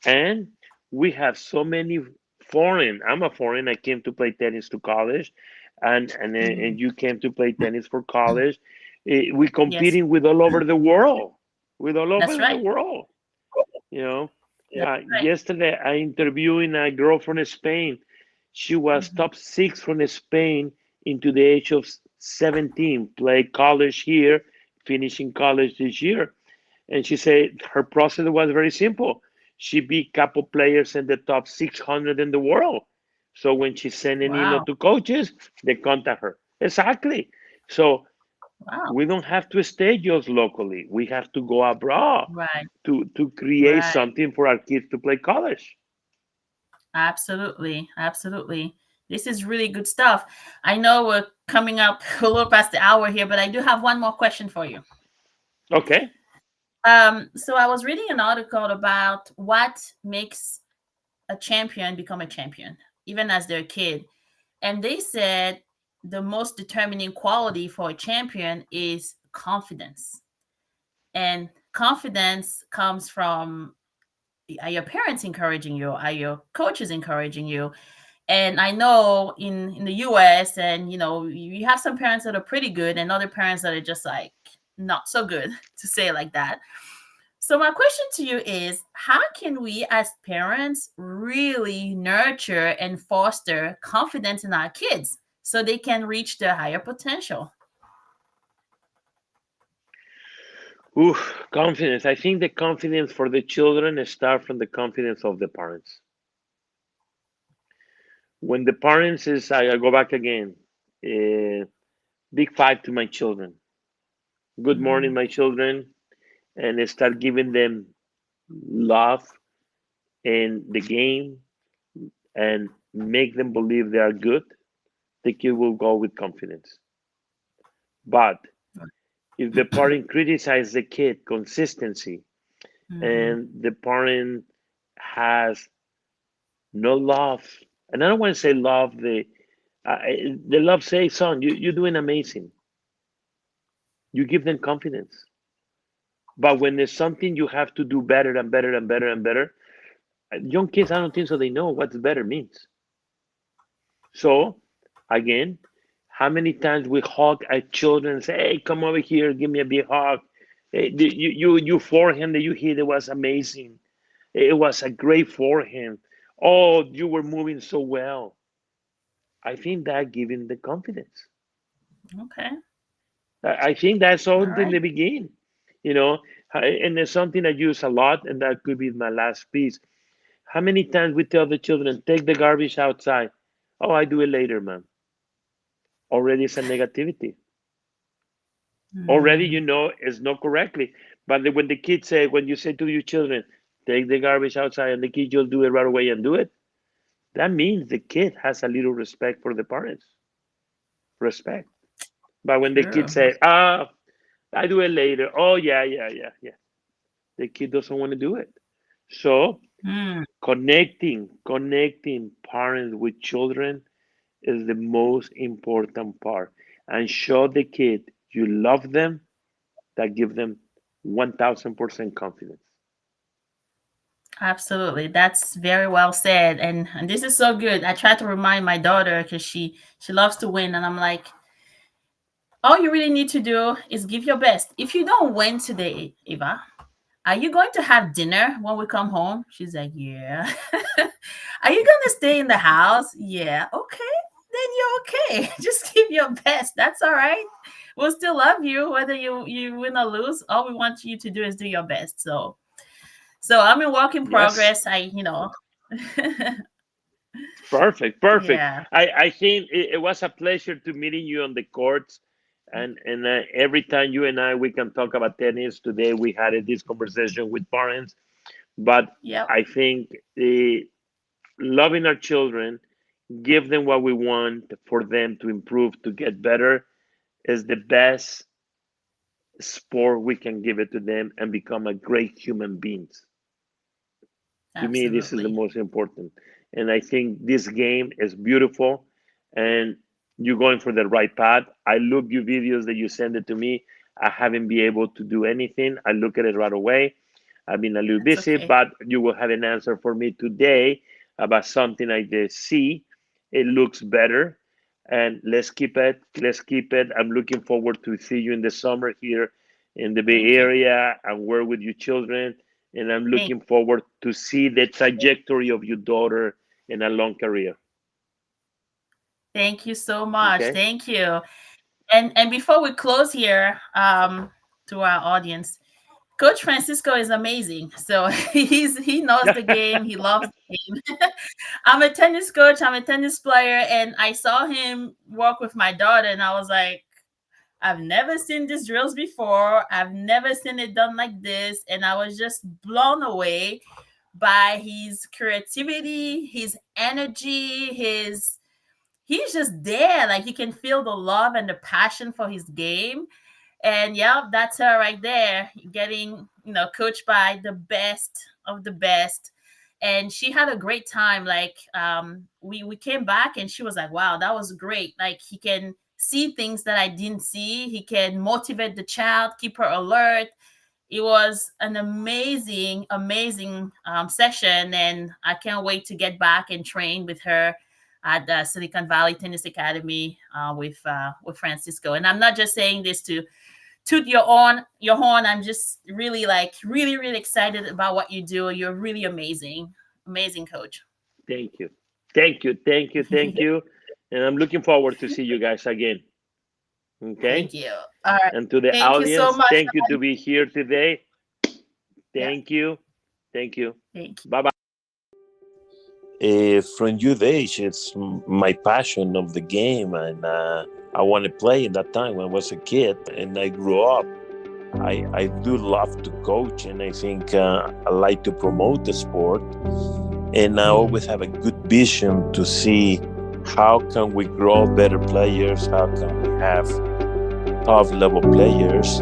And we have so many foreign. I'm a foreign. I came to play tennis to college, and you came to play tennis for college. We're competing with all over the world. The world. You know, yesterday I interviewing a girl from Spain. She was top 6 from Spain into the age of 17. Played college here, finishing college this year, and she said her process was very simple. She beat couple players in the top 600 in the world. So when she sent an email to coaches, they contact her. Exactly. So we don't have to stay just locally. We have to go abroad to create something for our kids to play college. Absolutely. Absolutely. This is really good stuff. I know we're coming up a little past the hour here, but I do have one more question for you. Okay. So I was reading an article about what makes a champion become a champion, even as they're a kid. And they said the most determining quality for a champion is confidence. And confidence comes from, are your parents encouraging you? Are your coaches encouraging you? And I know in the US, and you have some parents that are pretty good and other parents that are just like not so good, to say it like that. So my question to you is, how can we as parents really nurture and foster confidence in our kids so they can reach their higher potential? Confidence. I think the confidence for the children starts from the confidence of the parents. When the parents I go back again, big five to my children. Good morning, my children. And start giving them love in the game and make them believe they are good, the kid will go with confidence. But if the parent criticizes the kid, consistency, and the parent has no love, and I don't want to say love, the love say, son, you're doing amazing. You give them confidence. But when there's something you have to do better and better and better and better, young kids, I don't think so they know what better means. So, again, how many times we hug our children and say, hey, come over here, give me a big hug. Hey, you forehand that you hit, it was amazing. It was a great forehand. Oh, you were moving so well. I think that giving the confidence. Okay. I think that's all All in the right. beginning, you know, and it's something I use a lot, and that could be my last piece. How many times we tell the children, take the garbage outside? Oh, I do it later, man. Already it's a negativity. Already, Mm, it's not correctly. But when the kids say, when you say to your children, take the garbage outside, and the kids will do it right away and do it, that means the kid has a little respect for the parents. Respect. But when the kids true. say, I do it later. Oh, yeah, yeah, yeah, yeah. The kid doesn't want to do it. So Mm, connecting parents with children is the most important part. And show the kid you love them, that give them 1000% confidence. absolutely. That's very well said. And this is so good. I try to remind my daughter because she loves to win, and I'm like, all you really need to do is give your best. If you don't win today, Eva, are you going to have dinner when we come home? She's like, yeah. Are you going to stay in the house? Yeah. Okay. Then you're okay. Just give your best. That's all right. We'll still love you whether you win or lose. All we want you to do is do your best. So I'm in work in Yes. progress. Perfect, perfect. Yeah. I think it was a pleasure to meeting you on the courts, and every time you and I we can talk about tennis. Today we had this conversation with parents, but Yep. I think loving our children, give them what we want for them to improve, to get better, is the best sport we can give it to them and become a great human beings. To me, this is the Absolutely. most important. And I think this game is beautiful, and you're going for the right path. I look your videos that you send it to me. I haven't been able to do anything. I look at it right away. I've been a little That's busy, okay. but you will have an answer for me today about something I just see. It looks better, and let's keep it. Let's keep it. I'm looking forward to see you in the summer here in the Bay Thank you. Area and work with your children. And I'm Thank looking forward to see the trajectory of your daughter in a long career. Thank you so much. Okay. Thank you. And before we close here, to our audience, Coach Francisco is amazing. So he knows the game. He loves the game. I'm a tennis coach. I'm a tennis player, and I saw him work with my daughter, and I was like, I've never seen these drills before. I've never seen it done like this, and I was just blown away by his creativity, his energy, his he's just there. Like you can feel the love and the passion for his game. And yeah, that's her right there, getting, coached by the best of the best. And she had a great time. Like we came back and she was like, wow, that was great. Like he can see things that I didn't see. He can motivate the child, keep her alert. It was an amazing, amazing session, and I can't wait to get back and train with her at the Silicon Valley Tennis Academy with Francisco. And I'm not just saying this to toot your horn. I'm just really really excited about what you do. You're really amazing, amazing coach. Thank you. Thank you. Thank you. Thank you. And I'm looking forward to see you guys again. Thank Okay. you. All right. And to the Thank you so audience, much. thank you to be here today. Yeah. Thank you. Thank you. Thank you. Bye bye. From youth age, it's my passion of the game, and I want to play in that time when I was a kid and I grew up. I do love to coach, and I think I like to promote the sport. And I always have a good vision to see how can we grow better players, how can we have top level players.